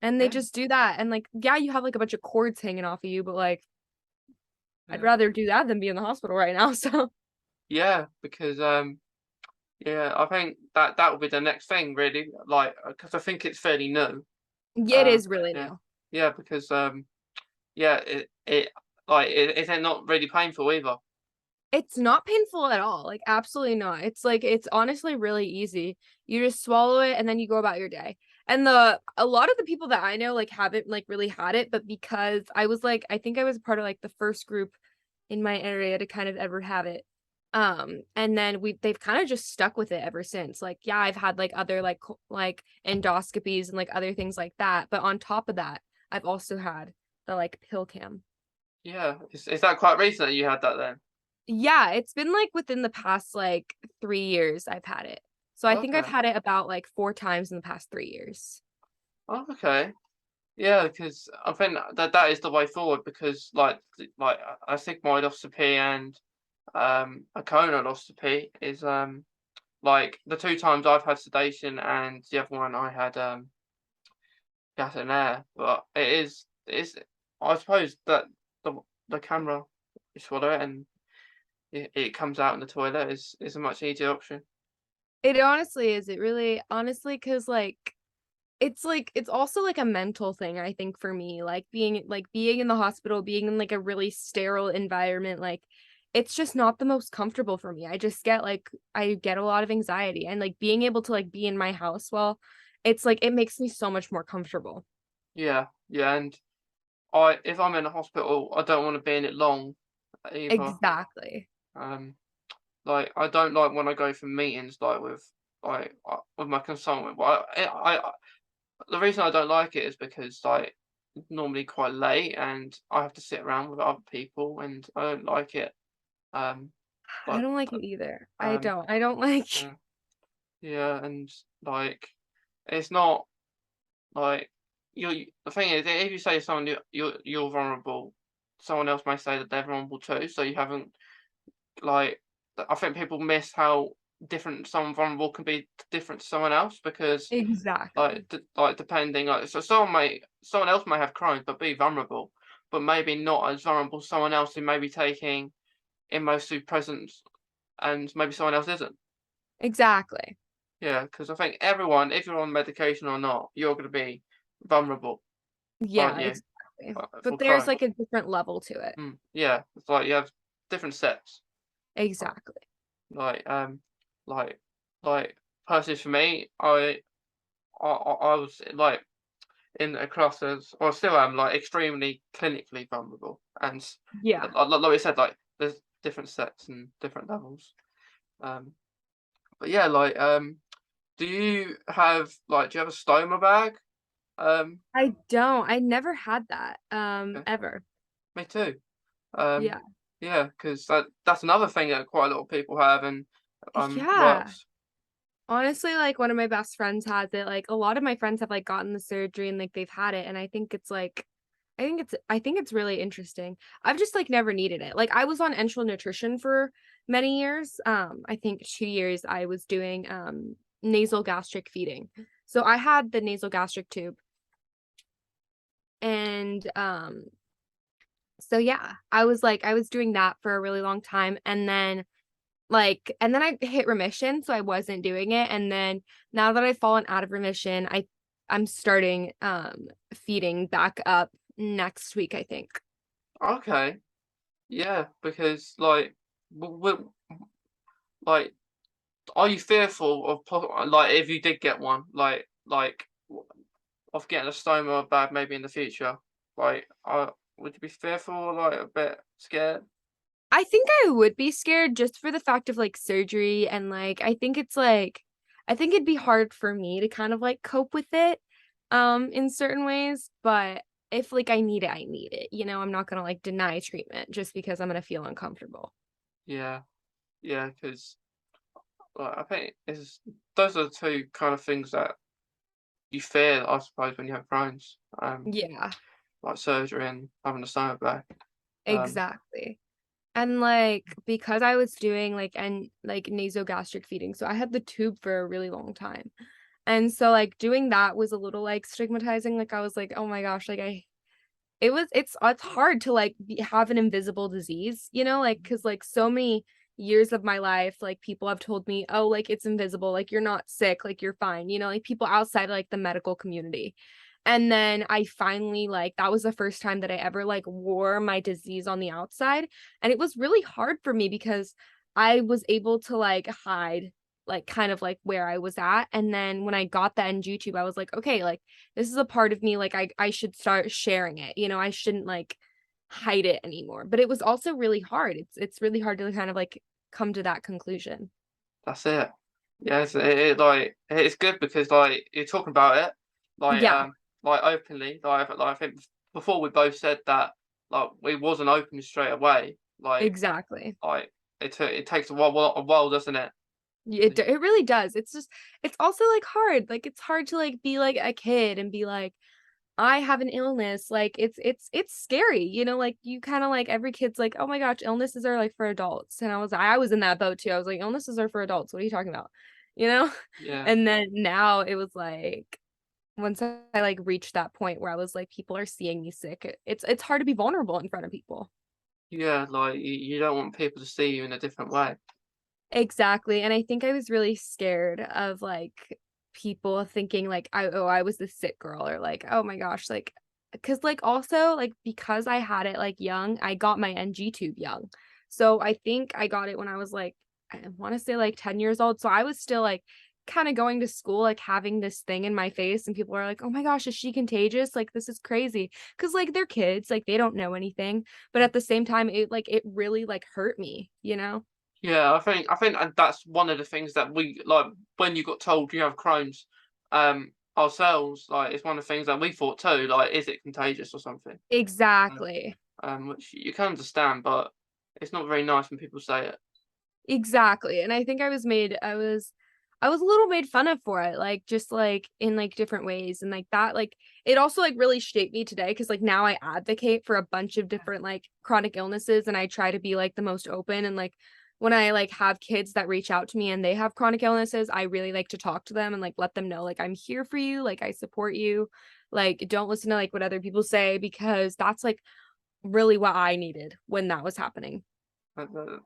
and they Yeah. just do that, and, like, yeah, you have, like, a bunch of cords hanging off of you, but, like, I'd Yeah. rather do that than be in the hospital right now, so Yeah, because yeah, I think that would be the next thing really, like because I think it's fairly new. yeah, it Uh, is really yeah, new. yeah, because yeah, is it not really painful either? It's not painful at all, like, absolutely not. It's honestly really easy. You just swallow it and then you go about your day. And a lot of the people that I know, like, haven't, like, really had it, but because I think I was part of, like, the first group in my area to kind of ever have it. And then they've kinda just stuck with it ever since. Like, yeah, I've had, like, other, like, like, endoscopies and, like, other things like that, but on top of that, I've also had the, like, pill cam. Yeah, is that quite recent that you had that then? Yeah, it's been, like, within the past, like, 3 years I've had it. So I think I've Okay. had it about, like, 4 times in the past 3 years. Oh, okay. Yeah, because I think that is the way forward because like a sigmoidoscopy and a colonoscopy is like the two times I've had sedation and the other one I had gas and air, but it is I suppose that the the camera you swallow it and it comes out in the toilet is a much easier option. It honestly is, it really honestly, cause it's also, like, a mental thing, I think, for me, being in the hospital, being in, like, a really sterile environment, like, it's just not the most comfortable for me. I get a lot of anxiety, and, like, being able to, like, be in my house well, it's like, it makes me so much more comfortable. Yeah, yeah, and I if I'm in a hospital, I don't want to be in it long either. Exactly. Um, like I don't like when I go for meetings with my consultant. But the reason I don't like it is because like it's normally quite late and I have to sit around with other people and I don't like it. I Like, don't like it either. I um, don't. I don't like. yeah, yeah, and like, it's not like the thing is, if you say to someone you're vulnerable, someone else may say that they're vulnerable too. So you haven't like, I think people miss how different someone vulnerable can be different to someone else because Exactly. like depending like so someone else may have Crohn's but be vulnerable, but maybe not as vulnerable as someone else who may be taking immunosuppressants and maybe someone else isn't. Exactly. Yeah, because I think everyone, if you're on medication or not, you're going to be vulnerable, aren't Yeah, you? exactly. For But there's Crohn's. like a different level to it. Yeah, it's like you have different sets. Exactly. Like like like personally for me, I was like in a class as or still am like extremely clinically vulnerable, and Yeah. like we said, like there's different sets and different levels. Um, but yeah, like do you have a stoma bag? Um, I don't. I never had that yeah, ever. me too. Um, Yeah. yeah, because that's another thing that quite a lot of people have and Yeah. works. Honestly, like one of my best friends has it. Like a lot of my friends have like gotten the surgery and like they've had it and I think it's like I think it's really interesting. I've just like never needed it. Like I was on enteral nutrition for many years. I think 2 years I was doing nasal gastric feeding. So I had the nasal gastric tube and so yeah, I was doing that for a really long time and then I hit remission, so I wasn't doing it, and then now that I've fallen out of remission, I'm starting, feeding back up next week, I think. Okay, yeah, because like, like, are you fearful of like if you did get one, of getting a stoma bag maybe in the future? Like, would you be fearful or like a bit scared? I think I would be scared just for the fact of, like, surgery and, like, I think it'd be hard for me to kind of, like, cope with it, in certain ways, but if, like, I need it, you know? I'm not gonna, like, deny treatment just because I'm gonna feel uncomfortable. Yeah, yeah, because I think it's those are the two kind of things that you fear, I suppose, when you have Crohn's, Yeah, like surgery and having a stomach bag. Um, exactly. And, like, because I was doing, nasogastric feeding, so I had the tube for a really long time. And so, like, doing that was a little, like, stigmatizing, like, I was like, "Oh my gosh," like, I it was it's hard to, like, have an invisible disease, you know, like, because like, so many years of my life, like, people have told me, "Oh, like, it's invisible, like, you're not sick, like, you're fine," you know, like, people outside, like, the medical community. And then I finally, like that was the first time that I ever, like, wore my disease on the outside, and it was really hard for me because I was able to, like, hide, like, kind of, like, where I was at, and then when I got the NG tube, I was like, "Okay, like, this is a part of me, like, I should start sharing it, you know, I shouldn't, like, hide it anymore." But it was also really hard. It's really hard to kind of, like, come to that conclusion. that's it. Yeah, like it's good because like you're talking about it, like Yeah, like openly. Like I think before we both said that like we wasn't open straight away. exactly. Like it takes a while, doesn't it? It really does. It's just it's also, like, hard. Like, it's hard to, like, be, like, a kid and be like, "I have an illness." Like, it's scary, you know, like, you kinda like every kid's like, "Oh my gosh, illnesses are, like, for adults." And I was in that boat too. I was like, "Illnesses are for adults. What are you talking about?" You know? Yeah, And then now it was like, once I, like, reached that point where I was like, "People are seeing me sick," it's hard to be vulnerable in front of people. yeah. Like you don't want people to see you in a different way. Exactly, and I think I was really scared of, like, people thinking, like, I was the sick girl or, like, "Oh my gosh," like, because like, also, like, because I had it, like, young, I got my NG tube young. So, I think I got it when I was, like, I wanna say, like, 10 years old, so I was still, like, kinda going to school, like, having this thing in my face, and people are like, "Oh my gosh, is she contagious? Like, this is crazy." Because like, they're kids, like, they don't know anything, but at the same time, it really, like, hurt me, you know? Yeah, I think that's one of the things that we like when you got told you have Crohn's, ourselves. Like it's one of the things that we thought too. Like, is it contagious or something? Exactly. Which you can understand, but it's not very nice when people say it. Exactly. And I think I was a little made fun of for it, like just like in like different ways. And like that, like it also like really shaped me today because like now I advocate for a bunch of different like chronic illnesses and I try to be like the most open and like when I like have kids that reach out to me and they have chronic illnesses, I really like to talk to them and like let them know like I'm here for you, like I support you. Like don't listen to like what other people say because that's like really what I needed when that was happening. Uh,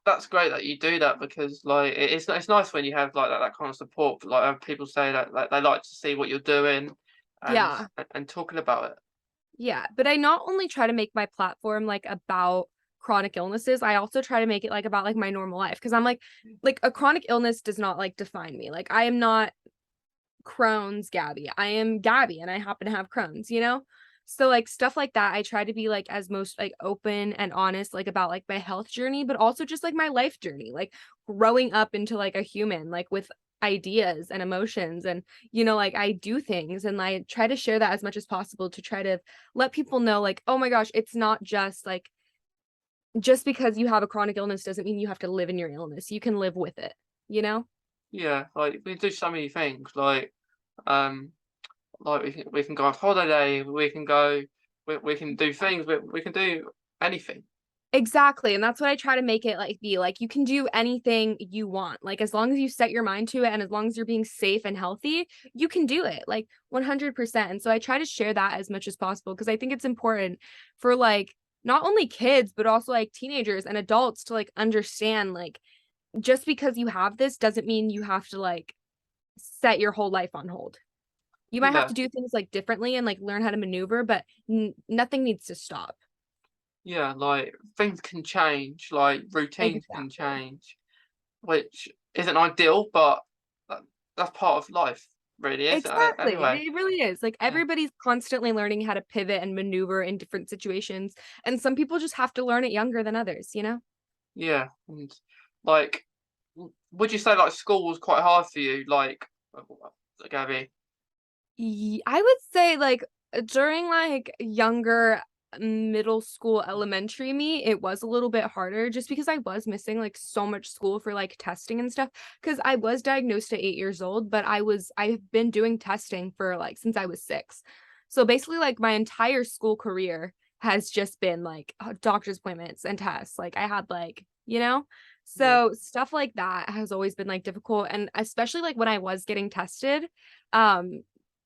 That's great that you do that because like it's nice when you have like that kind of support. Like people say that like they like to see what you're doing, and Yeah. talking about it. Yeah, but I not only try to make my platform like about chronic illnesses, I also try to make it like about like my normal life because I'm like a chronic illness does not like define me. Like I am not Crohn's Gabby. I am Gabby and I happen to have Crohn's, you know? So like stuff like that, I try to be like as most like open and honest like about like my health journey, but also just like my life journey, like growing up into like a human, like with ideas and emotions and like I do things and I try to share that as much as possible to try to let people know like, oh my gosh, it's not just like just because you have a chronic illness doesn't mean you have to live in your illness. You can live with it, you know? Yeah, like we do so many things. Um, like we can go on holiday. We can go. We can do things. We can do anything. Exactly, and that's what I try to make it, like, be, like, you can do anything you want, like, as long as you set your mind to it and as long as you're being safe and healthy, you can do it, like, 100%, and so I try to share that as much as possible because I think it's important for, like, not only kids, but also, like, teenagers and adults to, like, understand, like, just because you have this doesn't mean you have to, like, set your whole life on hold. You might have Yeah, to do things, like, differently and, like, learn how to maneuver, but n nothing needs to stop. yeah. Like things can change. Like routines can Exactly. change, which isn't ideal, but that, that's part of life, really, isn't it? Exactly, Anyway. it really is, like, Yeah. everybody's constantly learning how to pivot and maneuver in different situations, and some people just have to learn it younger than others, you know? Yeah, and like, would you say like school was quite hard for you, Gabby? I would say, like, during, like, younger middle school, elementary me, it was a little bit harder just because I was missing, like, so much school for, like, testing and stuff. Because I was diagnosed at 8 years old, but I've been doing testing for, like, since I was 6. So, basically, like, my entire school career has just been, like, doctor's appointments and tests, like, I had, like you know? Yeah, So, stuff like that has always been, like, difficult, and especially, like, when I was getting tested, um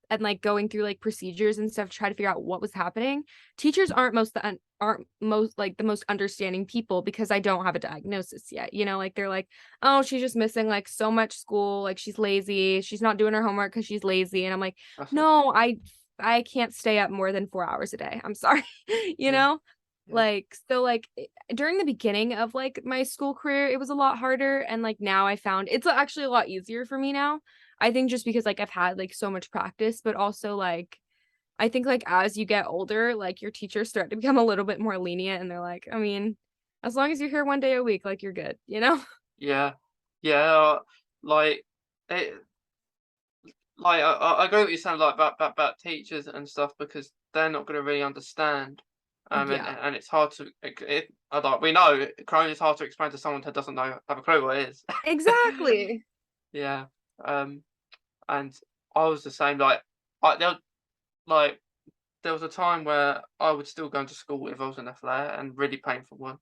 and, like, going through, like, procedures and stuff to try to figure out what was happening. Teachers aren't most like, the most understanding people because I don't have a diagnosis yet, like, they're like, "Oh, she's just missing, like, so much school, like, she's lazy, she's not doing her homework because she's lazy," and I'm like, that's it. "No, I can't stay up more than 4 hours a day, I'm sorry," you Yeah, know? yeah, Like, so, like, during the beginning of, like, my school career, it was a lot harder, and, like, now I found it's actually a lot easier for me now. I think just because, like, I've had, like, so much practice, but also, like, I think, like, as you get older, like, your teachers start to become a little bit more lenient, and they're like, I mean, as long as you're here 1 day a week, like, you're good, you know? yeah, yeah. Like it, I agree with what you're saying, like about teachers and stuff because they're not going to really understand, Yeah. and it's hard to. Like we know Crohn is hard to explain to someone who doesn't know have a clue what it is. Exactly. Yeah, um, and I was the same. I there, like there was a time where I would still go to school if I was in a flare and really painful one.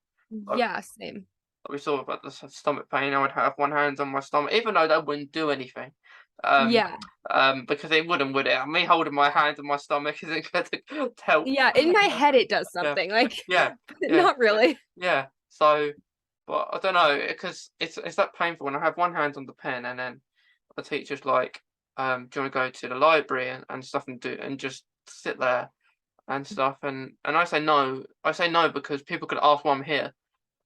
Like Yeah, same. we saw about the stomach pain. I would have one hand on my stomach, even though that wouldn't do anything. Um, Yeah. because it wouldn't, would it? Me holding my hand on my stomach isn't going to help. Yeah, in my head, it does Yeah, something, like, yeah, but yeah, not really. yeah. So, but I don't know because it's that painful when I have one hand on the pen and then the teacher's like, "Do you want to go to the library and stuff and just sit there and stuff?" And I say no. I say no because people could ask why I'm here.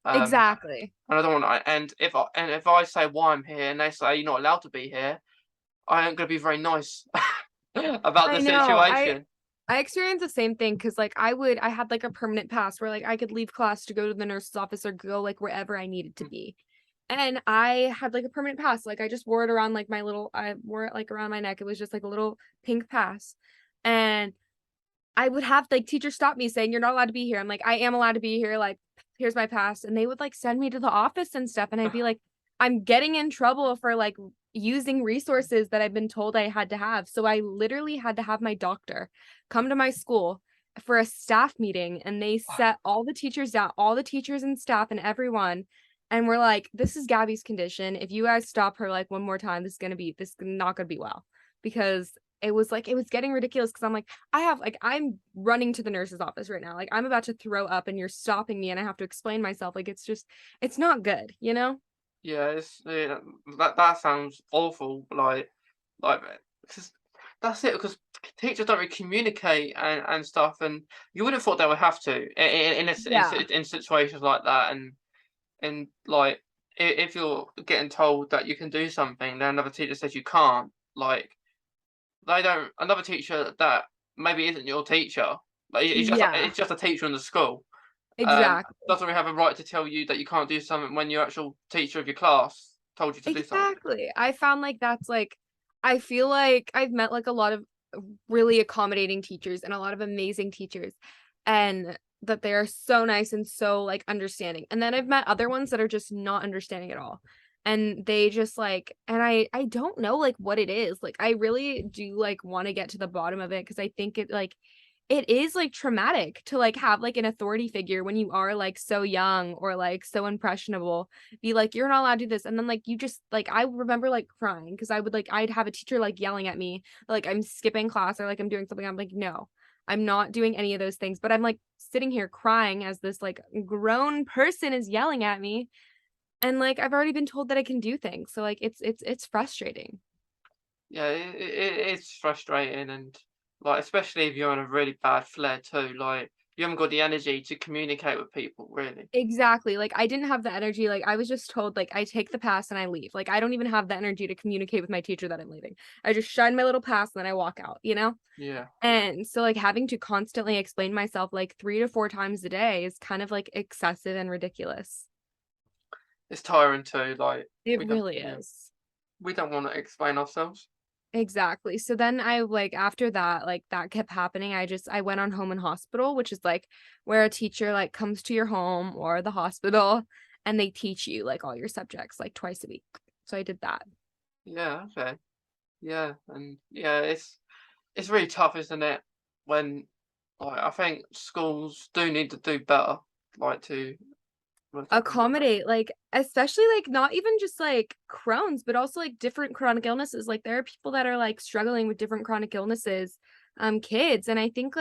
Um, Exactly. and I don't want. And if I say why I'm here and they say you're not allowed to be here, I ain't gonna be very nice about the I know, situation. I experienced the same thing because like, I had, like, a permanent pass where, like, I could leave class to go to the nurse's office or go, like, wherever I needed to Mm, be. And I had, like, a permanent pass, like, I just wore it around, like, I wore it, like, around my neck, it was just, like, a little pink pass. And I would have, like, teachers stop me saying, "You're not allowed to be here." I'm like, "I am allowed to be here, like, here's my pass," and they would, like, send me to the office and stuff, and I'd be like, "I'm getting in trouble for, like, using resources that I've been told I had to have." So I literally had to have my doctor come to my school for a staff meeting, and they set all the teachers down, all the teachers and staff and everyone, and we're like, "This is Gabby's condition. If you guys stop her, like, one more time, this is not gonna be well." Because it was getting ridiculous because I'm like, I'm running to the nurse's office right now. Like, I'm about to throw up and you're stopping me and I have to explain myself. Like, it's not good, you know? Yeah, that sounds awful. Like, 'cause that's it. Because teachers don't really communicate and stuff, and you would have thought they would have to Yeah. in situations like that, and like if you're getting told that you can do something, then another teacher says you can't. Like they don't. Another teacher that maybe isn't your teacher, like Yeah. it's just a teacher in the school. Exactly. Doesn't really have a right to tell you that you can't do something when your actual teacher of your class told you to do something. Exactly. I found like that's like I feel like I've met like a lot of really accommodating teachers and a lot of amazing teachers and that they are so nice and so like understanding. And then I've met other ones that are just not understanding at all. And they just like and I don't know like what it is. Like I really do like want to get to the bottom of it because I think it is like traumatic to like have like an authority figure when you are like so young or like so impressionable be like, "You're not allowed to do this," and then, like, you just like, I remember, like, crying because I'd have a teacher, like, yelling at me, like, I'm skipping class or, like, I'm doing something, I'm like, "No, I'm not doing any of those things," but I'm, like, sitting here crying as this, like, grown person is yelling at me, and, like, I've already been told that I can do things, so, like, it's frustrating. Yeah, it's frustrating, and like especially if you're in a really bad flare too. Like you haven't got the energy to communicate with people, really. Exactly, like, I didn't have the energy, like, I was just told, like, I take the pass and I leave, like, I don't even have the energy to communicate with my teacher that I'm leaving. I just shine my little pass and then I walk out, you know? Yeah, And so, like, having to constantly explain myself, like, 3 to 4 times a day is kind of, like, excessive and ridiculous. it's tiring too. Like It really is. we don't want to explain ourselves. Exactly. So then I, like, after that, like, that kept happening, I went on home and hospital, which is, like, where a teacher, like, comes to your home or the hospital, and they teach you, like, all your subjects, like, twice a week. So I did that. Yeah, okay. Yeah, and yeah, it's really tough, isn't it? When like I think schools do need to do better, like to with that. Accommodate, like, especially, like, not even just, like, Crohn's, but also, like, different chronic illnesses, like, there are people that are, like, struggling with different chronic illnesses, kids, and I think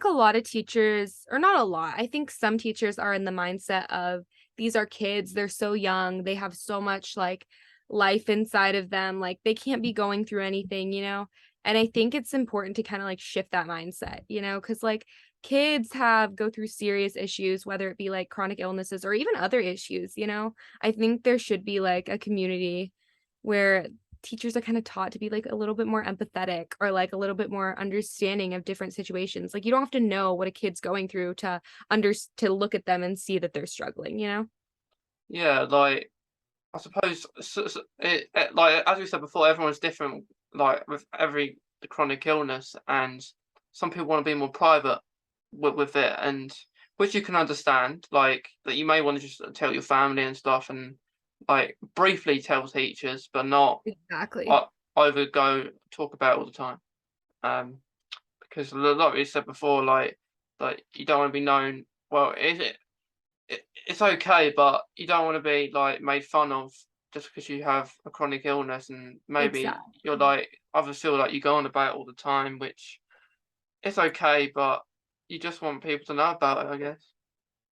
a lot of teachers or not a lot, I think some teachers are in the mindset of, "These are kids, they're so young, they have so much, like, life inside of them, like, they can't be going through anything," you know? And I think it's important to kinda, like, shift that mindset, you know, because like, kids have go through serious issues, whether it be like chronic illnesses or even other issues, you know? I think there should be like a community where teachers are kind of taught to be like a little bit more empathetic or like a little bit more understanding of different situations. Like you don't have to know what a kid's going through to look at them and see that they're struggling, you know? Yeah, like I suppose like as we said before, everyone's different. Like with every chronic illness, and some people want to be more private with it, and which you can understand. Like that you may want to just tell your family and stuff, and like briefly tell teachers, but not Exactly. uh, over go talk about it all the time. Um, because like we said before, like you don't want to be known. Well, it's okay, but you don't want to be like made fun of just because you have a chronic illness, and maybe you're Exactly. like others feel like you go on about it all the time, which it's okay, but you just want people to know about it, I guess.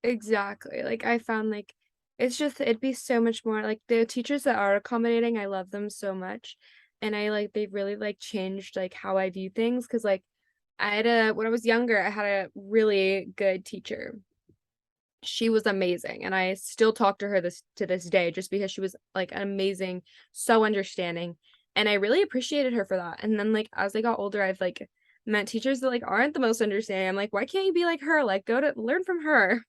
Exactly. Like I found like it's just it'd be so much more like the teachers that are accommodating, I love them so much. And I like they've really like changed like how I view things because like I had a when I was younger, I had a really good teacher. She was amazing and I still talk to her this to this day just because she was like amazing, so understanding. And I really appreciated her for that. And then like as I got older, I've like met teachers that like aren't the most understanding. I'm like, why can't you be like her? Like go to learn from her.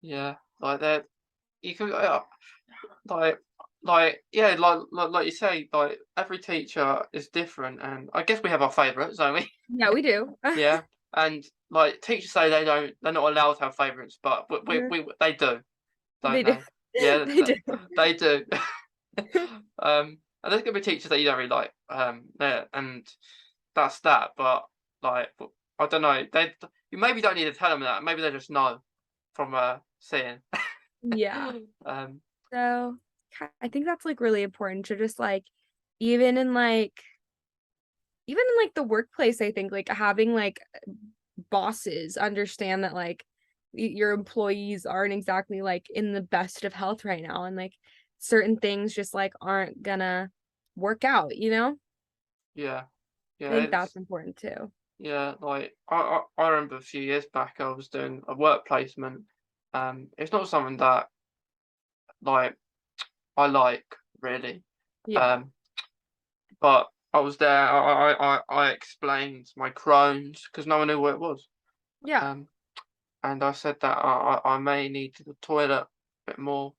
Yeah, like that. You can like yeah, like you say, like every teacher is different, and I guess we have our favourites, don't we? Yeah, we do. Yeah. and like teachers say they're not allowed to have favourites, but Mhm. they do, They don't do. they? Yeah, They do. they do. And there's gonna be teachers that you don't really like, and that's that. But like, I don't know. You maybe don't need to tell them that. Maybe they just know from seeing. Yeah. um, So, I think that's, like, really important to just, like, even in, like even in, like, the workplace, I think, like, having, like, bosses understand that, like, your employees aren't exactly, like, in the best of health right now, and, like, certain things just, like, aren't gonna work out, you know? yeah, I yeah, think that's important too. yeah. Like I remember a few years back, I was doing a work placement. It's not something that like I like really. Yeah. Um, but I was there. I explained my Crohn's because no one knew what it was. Yeah. Um, and I said that I may need to the toilet a bit more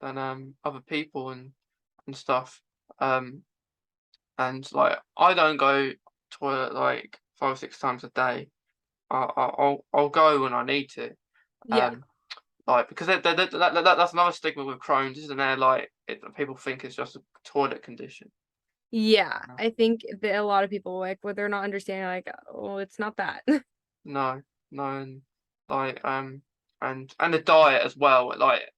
than other people and stuff. Um, and like I don't go toilet like 5 or 6 times a day. I'll go when I need to. Yeah. Um, like because that's another stigma with Crohn's, isn't there? Like people think it's just a toilet condition. Yeah. I think that a lot of people, like, what they're not understanding, like, "Oh, it's not that." No, no, and like and the diet as well. Like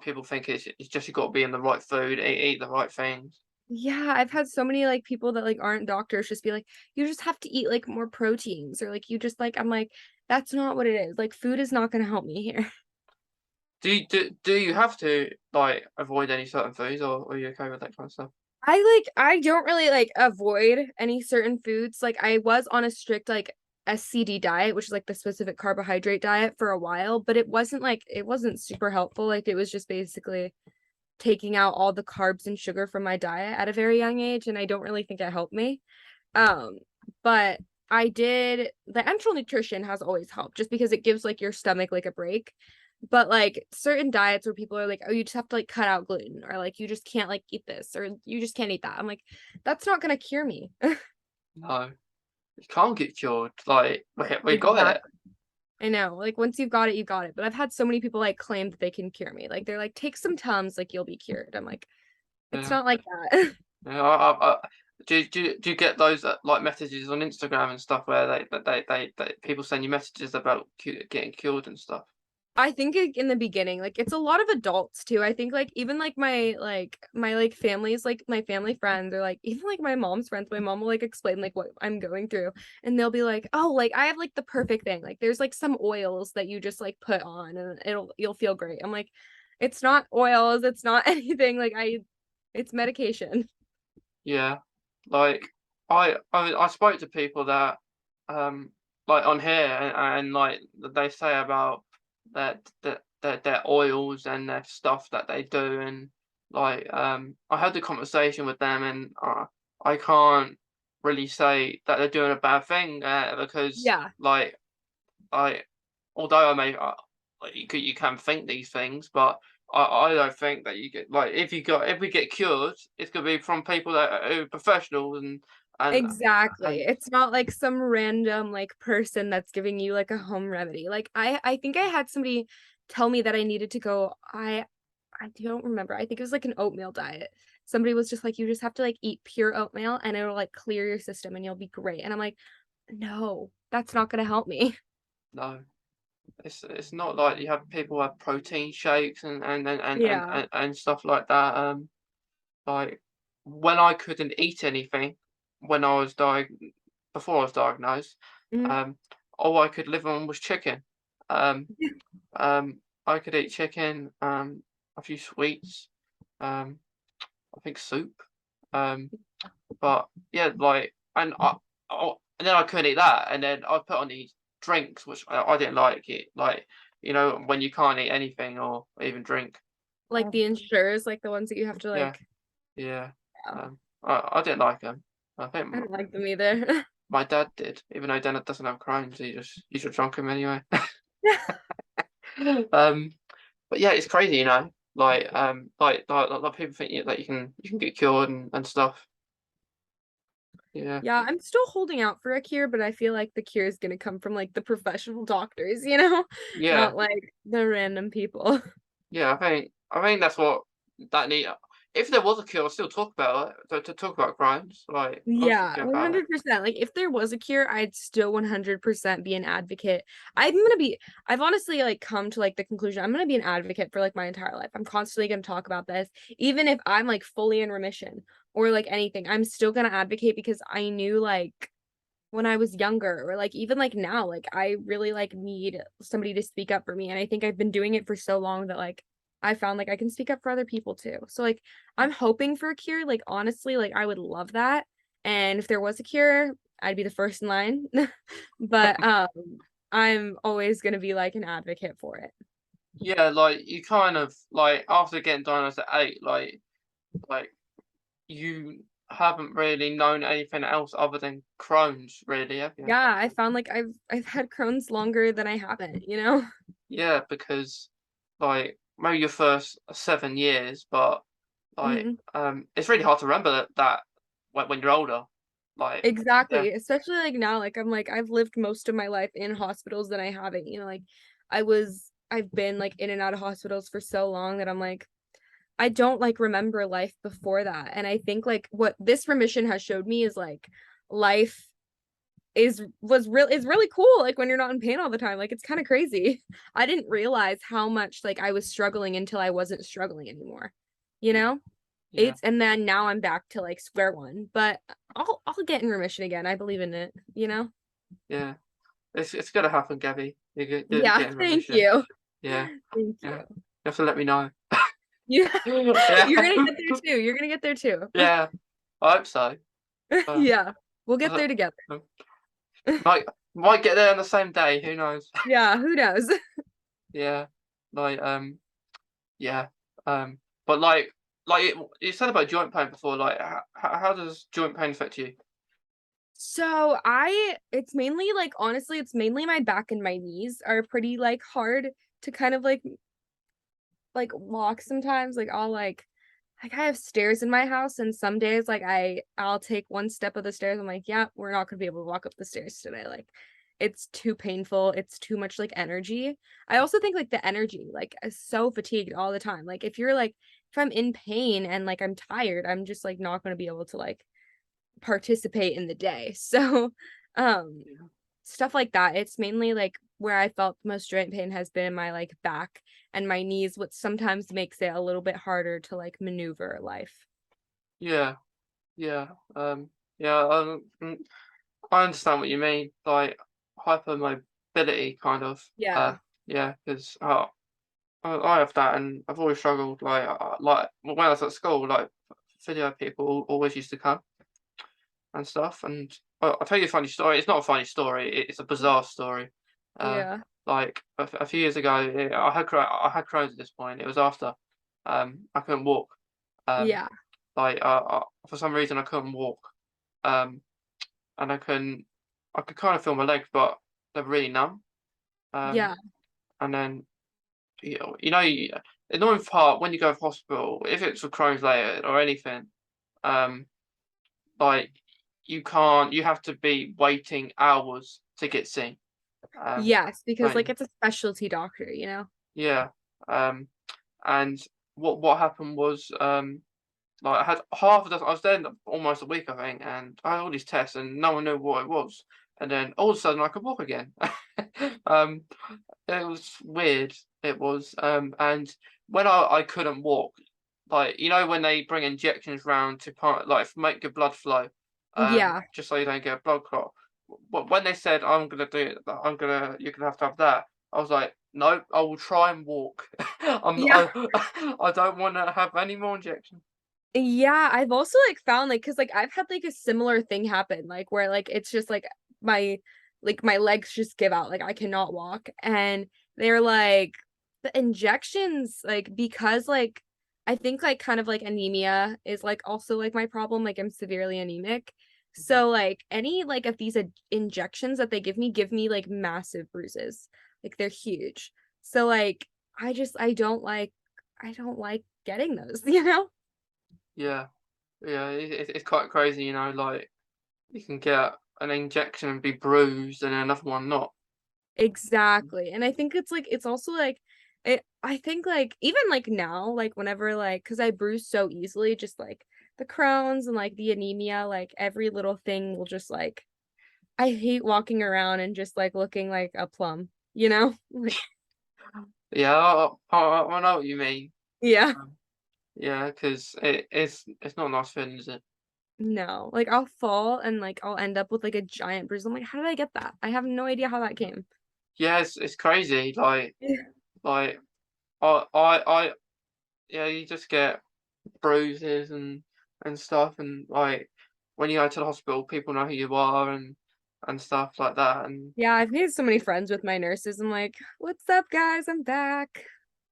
people think it's just you got to be in the right food, eat the right things. Yeah, I've had so many, like, people that, like, aren't doctors just be like, "You just have to eat, like, more proteins," or, like, "You just, like" I'm like, "That's not what it is, like, food is not gonna help me here." Do you have to like avoid any certain foods, or are you okay with that kind of stuff? I don't really, like, avoid any certain foods, like, I was on a strict, like, SCD diet, which is, like, the specific carbohydrate diet for a while, but it wasn't super helpful, like, it was just basically taking out all the carbs and sugar from my diet at a very young age, and I don't really think it helped me. Um, but the enteral nutrition has always helped just because it gives, like, your stomach, like, a break. But, like, certain diets where people are like, "Oh, you just have to, like, cut out gluten," or, like, "You just can't, like, eat this," or, "You just can't eat that." I'm like, "That's not gonna cure me." No, you can't get cured. Like we got it. Exactly. I know, like, once you've got it, you got it. But I've had so many people, like, claim that they can cure me. Like, they're like, "Take some Tums, like, you'll be cured." I'm like, "It's Yeah, not like that." yeah. Do you get those like messages on Instagram and stuff where they people send you messages about getting cured and stuff? I think, like, in the beginning, like, it's a lot of adults too. I think, like, even, like, my families, like, my family friends or, like, even, like, my mom's friends, my mom will, like, explain, like, what I'm going through, and they'll be like, "Oh, like, I have, like, the perfect thing. Like, there's, like, some oils that you just, like, put on and you'll feel great." I'm like, "It's not oils, it's not anything, like, it's medication." Yeah, like I spoke to people that um like on here and like they say about their oils and their stuff that they do and like I had the conversation with them and I can't really say that they're doing a bad thing because Yeah, like I although I may like you can think these things, but I don't think that you get like if we get cured, it's gonna be from people that are professionals and exactly. and It's not like some random, like, person that's giving you, like, a home remedy. Like, I think I had somebody tell me that I needed to go I don't remember. I think it was like an oatmeal diet. Somebody was just like, "You just have to, like, eat pure oatmeal and it'll, like, clear your system and you'll be great." And I'm like, "No, that's not gonna help me." no, it's not like you have people have protein shakes Yeah. and stuff like that. Like when I couldn't eat anything when I was before I was diagnosed, Mhm. um, all I could live on was chicken. Um, I could eat chicken, a few sweets, um, I think soup, um, but yeah, like, and then I couldn't eat that, and then I put on these drinks, which I didn't like it, like, when you can't eat anything or even drink. Like, the Ensures, like, the ones that you have to, Yeah, like yeah, yeah, I didn't like them. I think I don't like them either. my dad did, even though Dad doesn't have Crohn's, he just drunk them anyway. Um, but yeah, it's crazy, like people think that you can get cured and stuff. Yeah. Yeah, I'm still holding out for a cure, but I feel like the cure is gonna come from like the professional doctors, you know, Yeah. not like the random people. Yeah. I think that's what that need. If there was a cure, I'd still talk about it. To talk about crimes, like I was Yeah, thinking about it. 100%. Like if there was a cure, I'd still 100% be an advocate. I've honestly like come to like the conclusion I'm gonna be an advocate for like my entire life. I'm constantly gonna talk about this, even if I'm like fully in remission or like anything. I'm still gonna advocate because I knew like when I was younger or like even like now, like I really like need somebody to speak up for me. And I think I've been doing it for so long that like I found like I can speak up for other people too. So like I'm hoping for a cure. Like honestly, like I would love that. And if there was a cure, I'd be the first in line. But I'm always gonna be like an advocate for it. Yeah, like you kind of like after getting diagnosed at 8, like you haven't really known anything else other than Crohn's, really, have you? Yeah, I found like I've had Crohn's longer than I haven't, you know? Yeah, because like maybe your first 7 years, but like Mhm. it's really hard to remember that when you're older. Like, yeah, Exactly, especially, like, now, like, I'm like, I've lived most of my life in hospitals that I haven't, you know, like, I've been, like, in and out of hospitals for so long that I'm like, I don't, like, remember life before that, and I think, like, what this remission has showed me is, like, life is really cool, like, when you're not in pain all the time, like, it's kinda crazy. I didn't realize how much, like, I was struggling until I wasn't struggling anymore, you yeah, know? yeah, It's and then now I'm back to, like, square one, but I'll get in remission again, I believe in it, you know? yeah. It's gonna happen, Gabby. You're Yeah, getting thank remission. you. Yeah, Thank you. yeah. You have to let me know. Yeah, Yeah, you're gonna get there too, you're gonna get there too. yeah. I hope so. Uh, Yeah, we'll get uh, there together. might might get there on the same day. Who knows? Yeah, who knows? Yeah, like yeah, um, but like you said about joint pain before. Like, how does joint pain affect you? So, it's mainly, like, honestly, it's mainly my back and my knees are pretty, like, hard to kind of, like, walk sometimes, like, I have stairs in my house, and some days, like, I'll take one step of the stairs, I'm like, "Yeah, we're not gonna be able to walk up the stairs today," like, it's too painful, it's too much, like, energy. I also think, like, the energy, like, is so fatigued all the time, like, if I'm in pain and, like, I'm tired, I'm just, like, not gonna be able to, like, participate in the day, so, um Yeah, stuff like that. It's mainly, like, where I felt the most joint pain has been in my, like, back and my knees, which sometimes makes it a little bit harder to, like, maneuver life. yeah, yeah. Yeah. I understand what you mean. Like hypermobility, kind of. Yeah. Yeah, because I have that, and I've always struggled. Like when I was at school, like video people always used to come and stuff. And I'll tell you a funny story. It's not a funny story. It's a bizarre story. Uh, Yeah. like a few years ago, I had Crohn's at this point. It was after I couldn't walk. Um, Yeah. for some reason I couldn't walk. Um, and I could kind of feel my legs, but they're really numb. Um, Yeah. and then the annoying part when you go to hospital, if it's for Crohn's later or anything, um, like you have to be waiting hours to get seen. Um, Yes, because, don't like, you? it's a specialty doctor, you know? Yeah. Um, and what happened was like I had half of the I was there almost a week, I think, and I had all these tests and no one knew what it was. And then all of a sudden I could walk again. um, it was weird. It was. And when I couldn't walk, like when they bring injections round to kind of like make your blood flow, Yeah. just so you don't get a blood clot. When they said I'm gonna do it, you're gonna have to have that. I was like, nope, I will try and walk. Yeah. I don't want to have any more injections. Yeah, I've also, like, found, like, cause like, I've had, like, a similar thing happen, like, where, like, it's just, my my legs just give out, like, I cannot walk, and they're like, the injections, like, because, like, I think, like, kind of, like, anemia is, like, also, like, my problem, like, I'm severely anemic, Mhm. so, like, any, like, of these injections that they give me, like, massive bruises, like, they're huge, so, like, I don't like getting those, you know? Yeah, yeah, it's quite crazy, like. you can get an injection and be bruised and another one not. Exactly. And I think it's like it's also like I think like even like now, like whenever like because I bruise so easily, just like the Crohn's and like the anemia, like every little thing will just like I hate walking around and just like looking like a plum, you know? Like Yeah, I know what you mean. yeah. Um, yeah, because it's not a nice feeling, is it? No. Like I'll fall and like I'll end up with like a giant bruise. I'm like, how did I get that? I have no idea how that came. Yeah, it's crazy. Yeah. Like I yeah, you just get bruises and stuff, and like when you go to the hospital, people know who you are and stuff like that, and Yeah, I've made so many friends with my nurses. I'm like, what's up, guys? I'm back.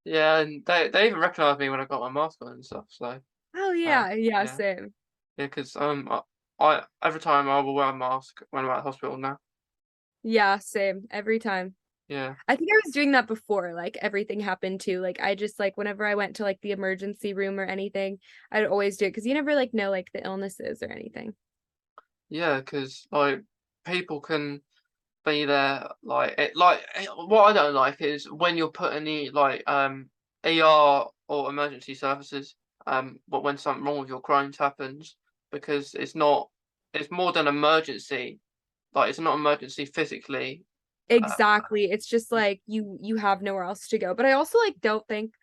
yeah, and they even recognise me when I got my mask on and stuff. So Oh yeah, yeah, yeah, same. yeah, because I every time I will wear a mask when I'm at the hospital now. Yeah, same. Every time. Yeah, I think I was doing that before, like everything happened too. Like I just like whenever I went to like the emergency room or anything, I'd always do it because you never like know like the illnesses or anything. yeah, because like people can be there what I don't like is when you're put in the ER or emergency services but when something wrong with your Crohn's happens because it's more than emergency, like it's not emergency physically. uh, Exactly. It's just like you have nowhere else to go. But I also like don't think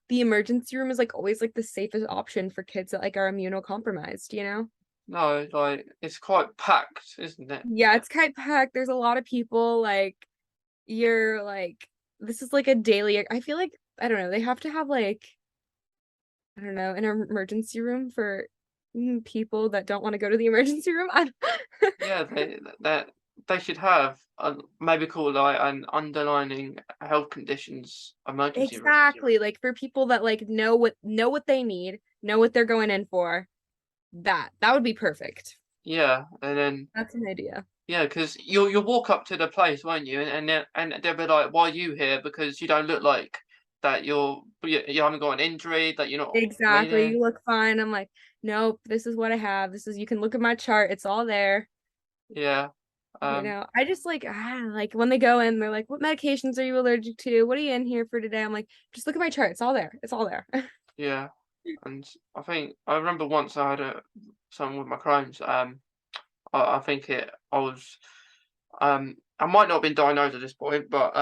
the emergency room is like always like the safest option for kids that like are immunocompromised, you know? no, like it's quite packed, isn't it? Yeah, it's kind of packed. There's a lot of people like you're like this is like a daily I feel like I don't know, they have to have like I don't know, an emergency room for people that don't want to go to the emergency room. I don't- Yeah, they should have maybe called like an underlining health conditions emergency room. Exactly, like for people that like know what they need, know what they're going in for. That would be perfect. Yeah, and then That's an idea. yeah, because you'll walk up to the place, won't you? And they'll be like, "Why are you here? Because you don't look like that. You haven't got an injury. That you're not Exactly. bleeding." You look fine. I'm like, nope, this is what I have. This is you can look at my chart. It's all there. Yeah, You um, know, I just like when they go in, they're like, what medications are you allergic to? What are you in here for today? I'm like, just look at my chart. It's all there. It's all there. yeah, and I think I remember once I had something with my Crohn's. I think I was I might not have been diagnosed at this point, but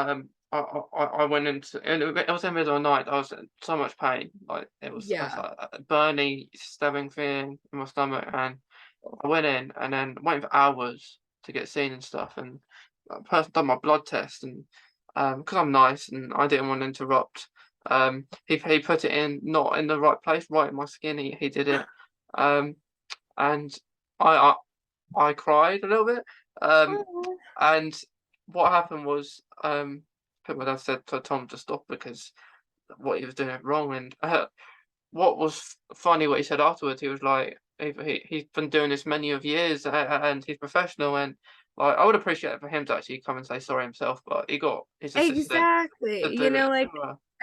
I went into and it was in the middle of the night. I was in so much pain, like it was Yeah. like a burning, stabbing feeling in my stomach, and I went in and then waiting for hours to get seen and stuff, and a person done my blood test, and because I'm nice and I didn't want to interrupt, he put it in not in the right place, right in my skin. He did it, um, and I I cried a little bit, um, Oh. and what happened was, I think my dad said to Tom to stop because what he was doing wrong, and what was funny what he said afterwards, he was like, he's been doing this many of years, and he's professional, and like I would appreciate it for him to actually come and say sorry himself, but he got his assistant to Exactly. You do know, it. like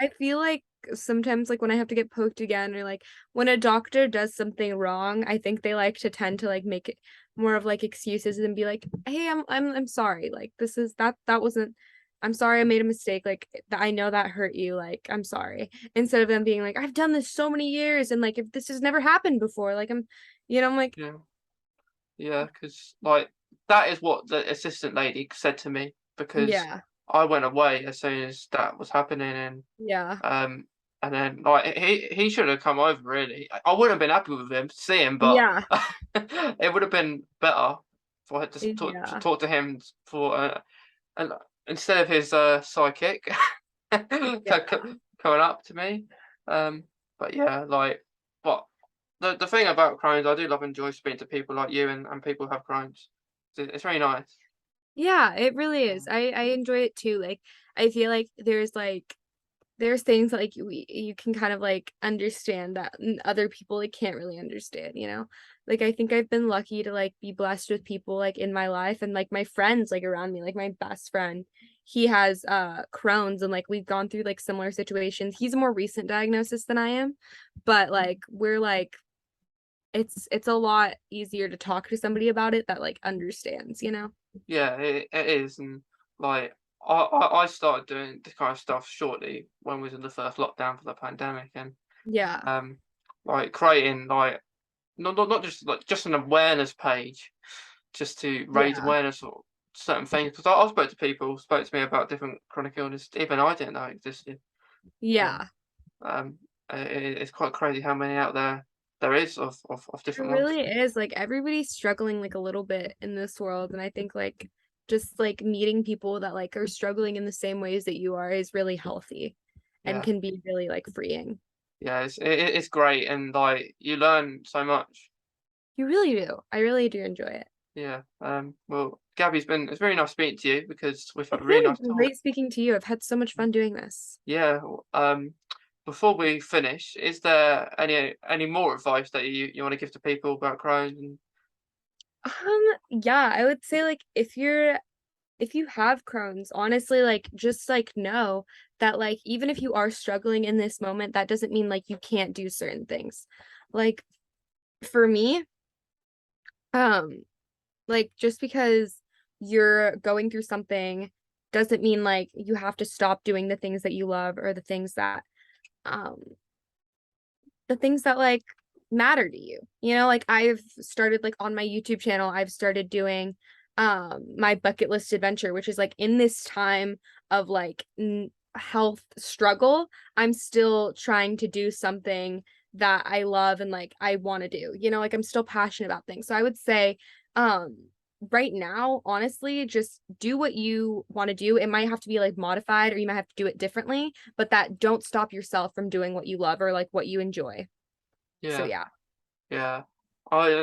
I feel like sometimes like when I have to get poked again or like when a doctor does something wrong, I think they like to tend to like make it more of like excuses and be like, "Hey, I'm sorry. Like this is that wasn't I'm sorry I made a mistake. Like I know that hurt you. Like I'm sorry." Instead of them being like, "I've done this so many years and like if this has never happened before." Like I'm like, Yeah, yeah, because like that is what the assistant lady said to me because yeah. I went away as soon as that was happening, Yeah. Um, and then like he should have come over really. I wouldn't have been happy with him to see him, but Yeah. it would have been better for her to Yeah. talk to him for and instead of his psychic Yeah. coming up to me. Um, but yeah, like but the thing about Crohn's, I do love and enjoy speaking to people like you and people who have Crohn's. It's really nice. Yeah, it really is. Um, I enjoy it too. Like I feel like there's things like you can kind of like understand that other people like can't really understand, you know? Like I think I've been lucky to like be blessed with people like in my life and like my friends like around me, like my best friend. He has Crohn's and like we've gone through like similar situations. He's a more recent diagnosis than I am, but like we're like it's a lot easier to talk to somebody about it that like understands, you know? Yeah, it is, and like I started doing this kind of stuff shortly when we was in the first lockdown for the pandemic, and Yeah. um, like creating like not just like just an awareness page, just to raise Yeah. awareness of certain things. Because I spoke to people, spoke to me about different chronic illness, even I didn't know existed. Um, Yeah. um, it's quite crazy how many out there is of It different ones. really is, like, everybody's struggling, like, a little bit in this world, and I think, like, just, like, meeting people that, like, are struggling in the same ways that you are is really healthy and Yeah, can be really, like, freeing. yeah, it's great, and like you learn so much. You really do. I really do enjoy it. Yeah. Well, Gabby, it's very nice speaking to you because we've had a It's really really nice been talk. great speaking to you. I've had so much fun doing this. Yeah. Before we finish, is there any more advice that you want to give to people about Crohn's? And Yeah, I would say, like, if you have Crohn's, honestly, like, just, like, know that, like, even if you are struggling in this moment, that doesn't mean, like, you can't do certain things. Like, for me, um, like, just because you're going through something doesn't mean, like, you have to stop doing the things that you love or um the things that, like, matter to you, you know? Like, I've started, like, on my YouTube channel, I've started doing, my bucket list adventure, which is, like, in this time of, like, health struggle, I'm still trying to do something that I love and, like, I wanna do, you know? Like, I'm still passionate about things. So I would say, um, right now, honestly, just do what you wanna do. It might have to be, like, modified or you might have to do it differently, but that don't stop yourself from doing what you love or, like, what you enjoy. So, yeah, yeah. yeah.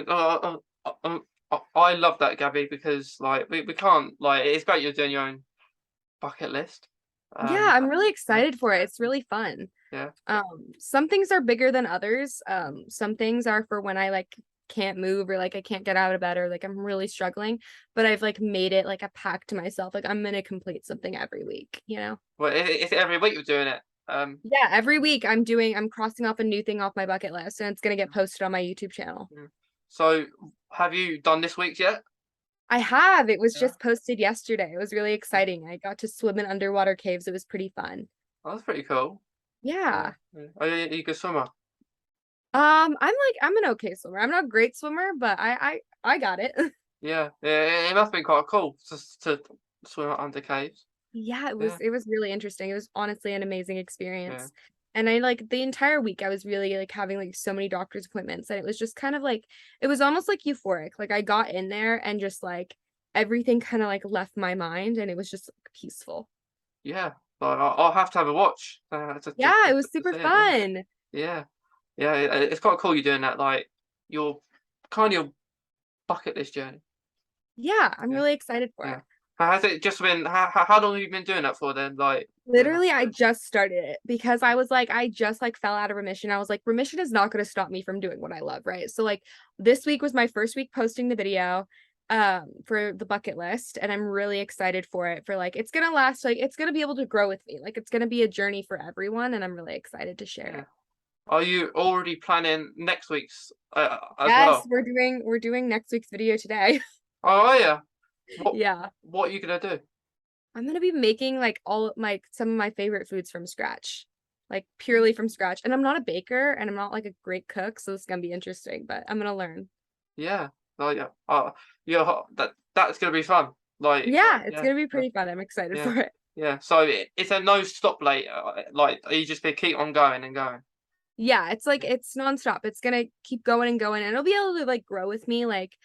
I love that, Gabby, because like we can't like it's great you're doing your own bucket list. Yeah, Um, I'm really yeah, excited for it. It's really fun. yeah, Some things are bigger than others. Some things are for when I, like, can't move or, like, I can't get out of bed or, like, I'm really struggling, but I've, like, made it, like, a pact to myself, like, I'm gonna complete something every week, you know? well, it's every week you're doing it. Yeah, every week I'm crossing off a new thing off my bucket list, and it's gonna get posted on my YouTube channel. Yeah. So, have you done this week's yet? I have, it was Yeah. just posted yesterday. It was really Oh, exciting. I got to swim in underwater caves. It was pretty fun. that's pretty cool. Yeah. Yeah. Yeah. Oh, yeah, you a good swimmer. I'm an okay swimmer. I'm not a great swimmer, but I got it. Yeah, yeah. It must have been quite cool to swim under caves. Yeah, Yeah, it was really interesting. It was honestly an amazing yeah, experience. And I like the entire week I was really like having like so many doctor's appointments and it was just kind of like it was almost like euphoric. Like I got in there and just like everything kind of like left my mind and it was just like, peaceful. yeah. Like, I'll have to have a watch Yeah, it was to super see it. Yeah, fun. yeah, yeah. It's quite cool you're doing that. Like your kind of your bucket list journey. Yeah, I'm Yeah, really excited for yeah. it. Has it just been how long have you been doing that for then? Like doing that? Literally, I just started it because I was like, I just like fell out of remission. I was like, remission is not going to stop me from doing what I love, right? So like this week was my first week posting the video for the bucket list and I'm really excited for it for like it's going to last like it's going to be able to grow with me. Like it's going to be a journey for everyone and I'm really excited to share Yeah. it. Are you already planning next week's as Yes, well? we're doing next week's video today. Oh yeah. What Yeah. what are you gonna do? I'm gonna be making like all of my some of my favorite foods from scratch, like purely from scratch. And I'm not a baker and I'm not like a great cook, so it's gonna be interesting, but I'm gonna learn. Yeah. Oh yeah. Yeah. That's gonna be fun. Like Yeah, it's yeah, gonna be yeah, pretty fun. I'm excited yeah, for it. yeah. So it's a no stop late. Like are you just gonna keep on going and going? Yeah, it's like Yeah. it's nonstop. It's gonna keep going and going, and it'll be able to like grow with me like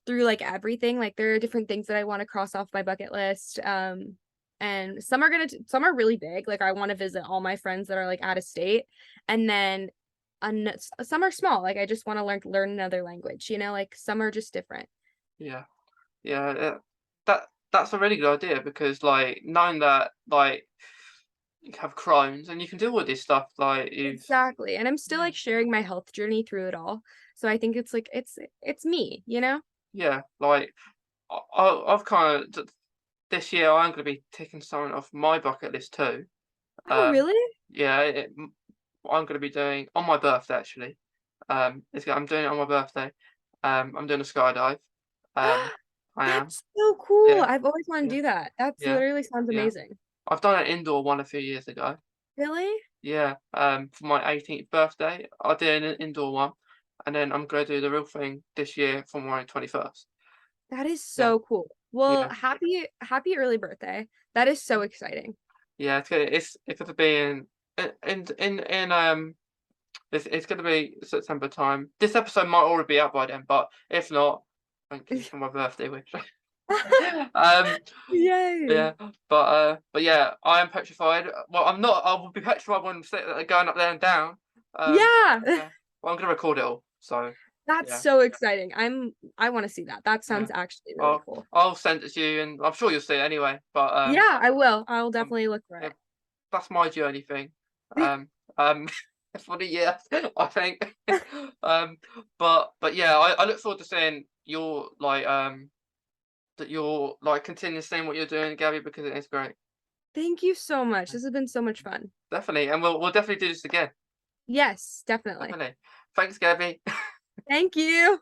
through like everything. Like there are different things that I want to cross off my bucket list. And some are really big. Like I want to visit all my friends that are like out of state, and then some are small. Like I just want to learn another language. You know, like some are just different. Yeah. Yeah. That's a really good idea because like knowing that like you have Crohn's and you can deal with this stuff like you've Exactly. And I'm still yeah. like sharing my health journey through it all. So I think it's like it's me, you know? Yeah, like I've kind of this year I'm going to be ticking something off my bucket list too. Oh, Um, really? yeah, I'm going to be doing on my birthday actually. I'm doing it on my birthday. I'm doing a skydive. I am. That's so cool. Yeah, I've always wanted to yeah, do that. That's yeah, literally sounds yeah. amazing. I've done an indoor one a few years ago. Really? Yeah, for my 18th birthday, I did an indoor one, and then I'm gonna do the real thing this year for my 21st. That is Yeah, so cool. Well, yeah, happy early birthday. That is so exciting. yeah. It's gonna be in it's gonna be September time. This episode might already be out by then, but if not, thank you for my birthday wish. Um, Yay. yeah, but yeah, I am petrified. Well, I'm not. I will be petrified when going up there and down. Yeah. Yeah. Well, I'm gonna record it all. So That's yeah, so exciting. I want to see that. That yeah. sounds actually really cool. I'll send it to you, and I'm sure you'll see it anyway. But Yeah, I will. I'll um, definitely look for yeah, it. that's my journey thing. Um, um, for the year, I think. But yeah, I look forward to seeing your that you're like continue seeing what you're doing, Gabby, because it is great. Thank you so much. This has been so much fun. Definitely, and we'll definitely do this again. Yes, definitely. Definitely. Thanks, Gabby. Thank you.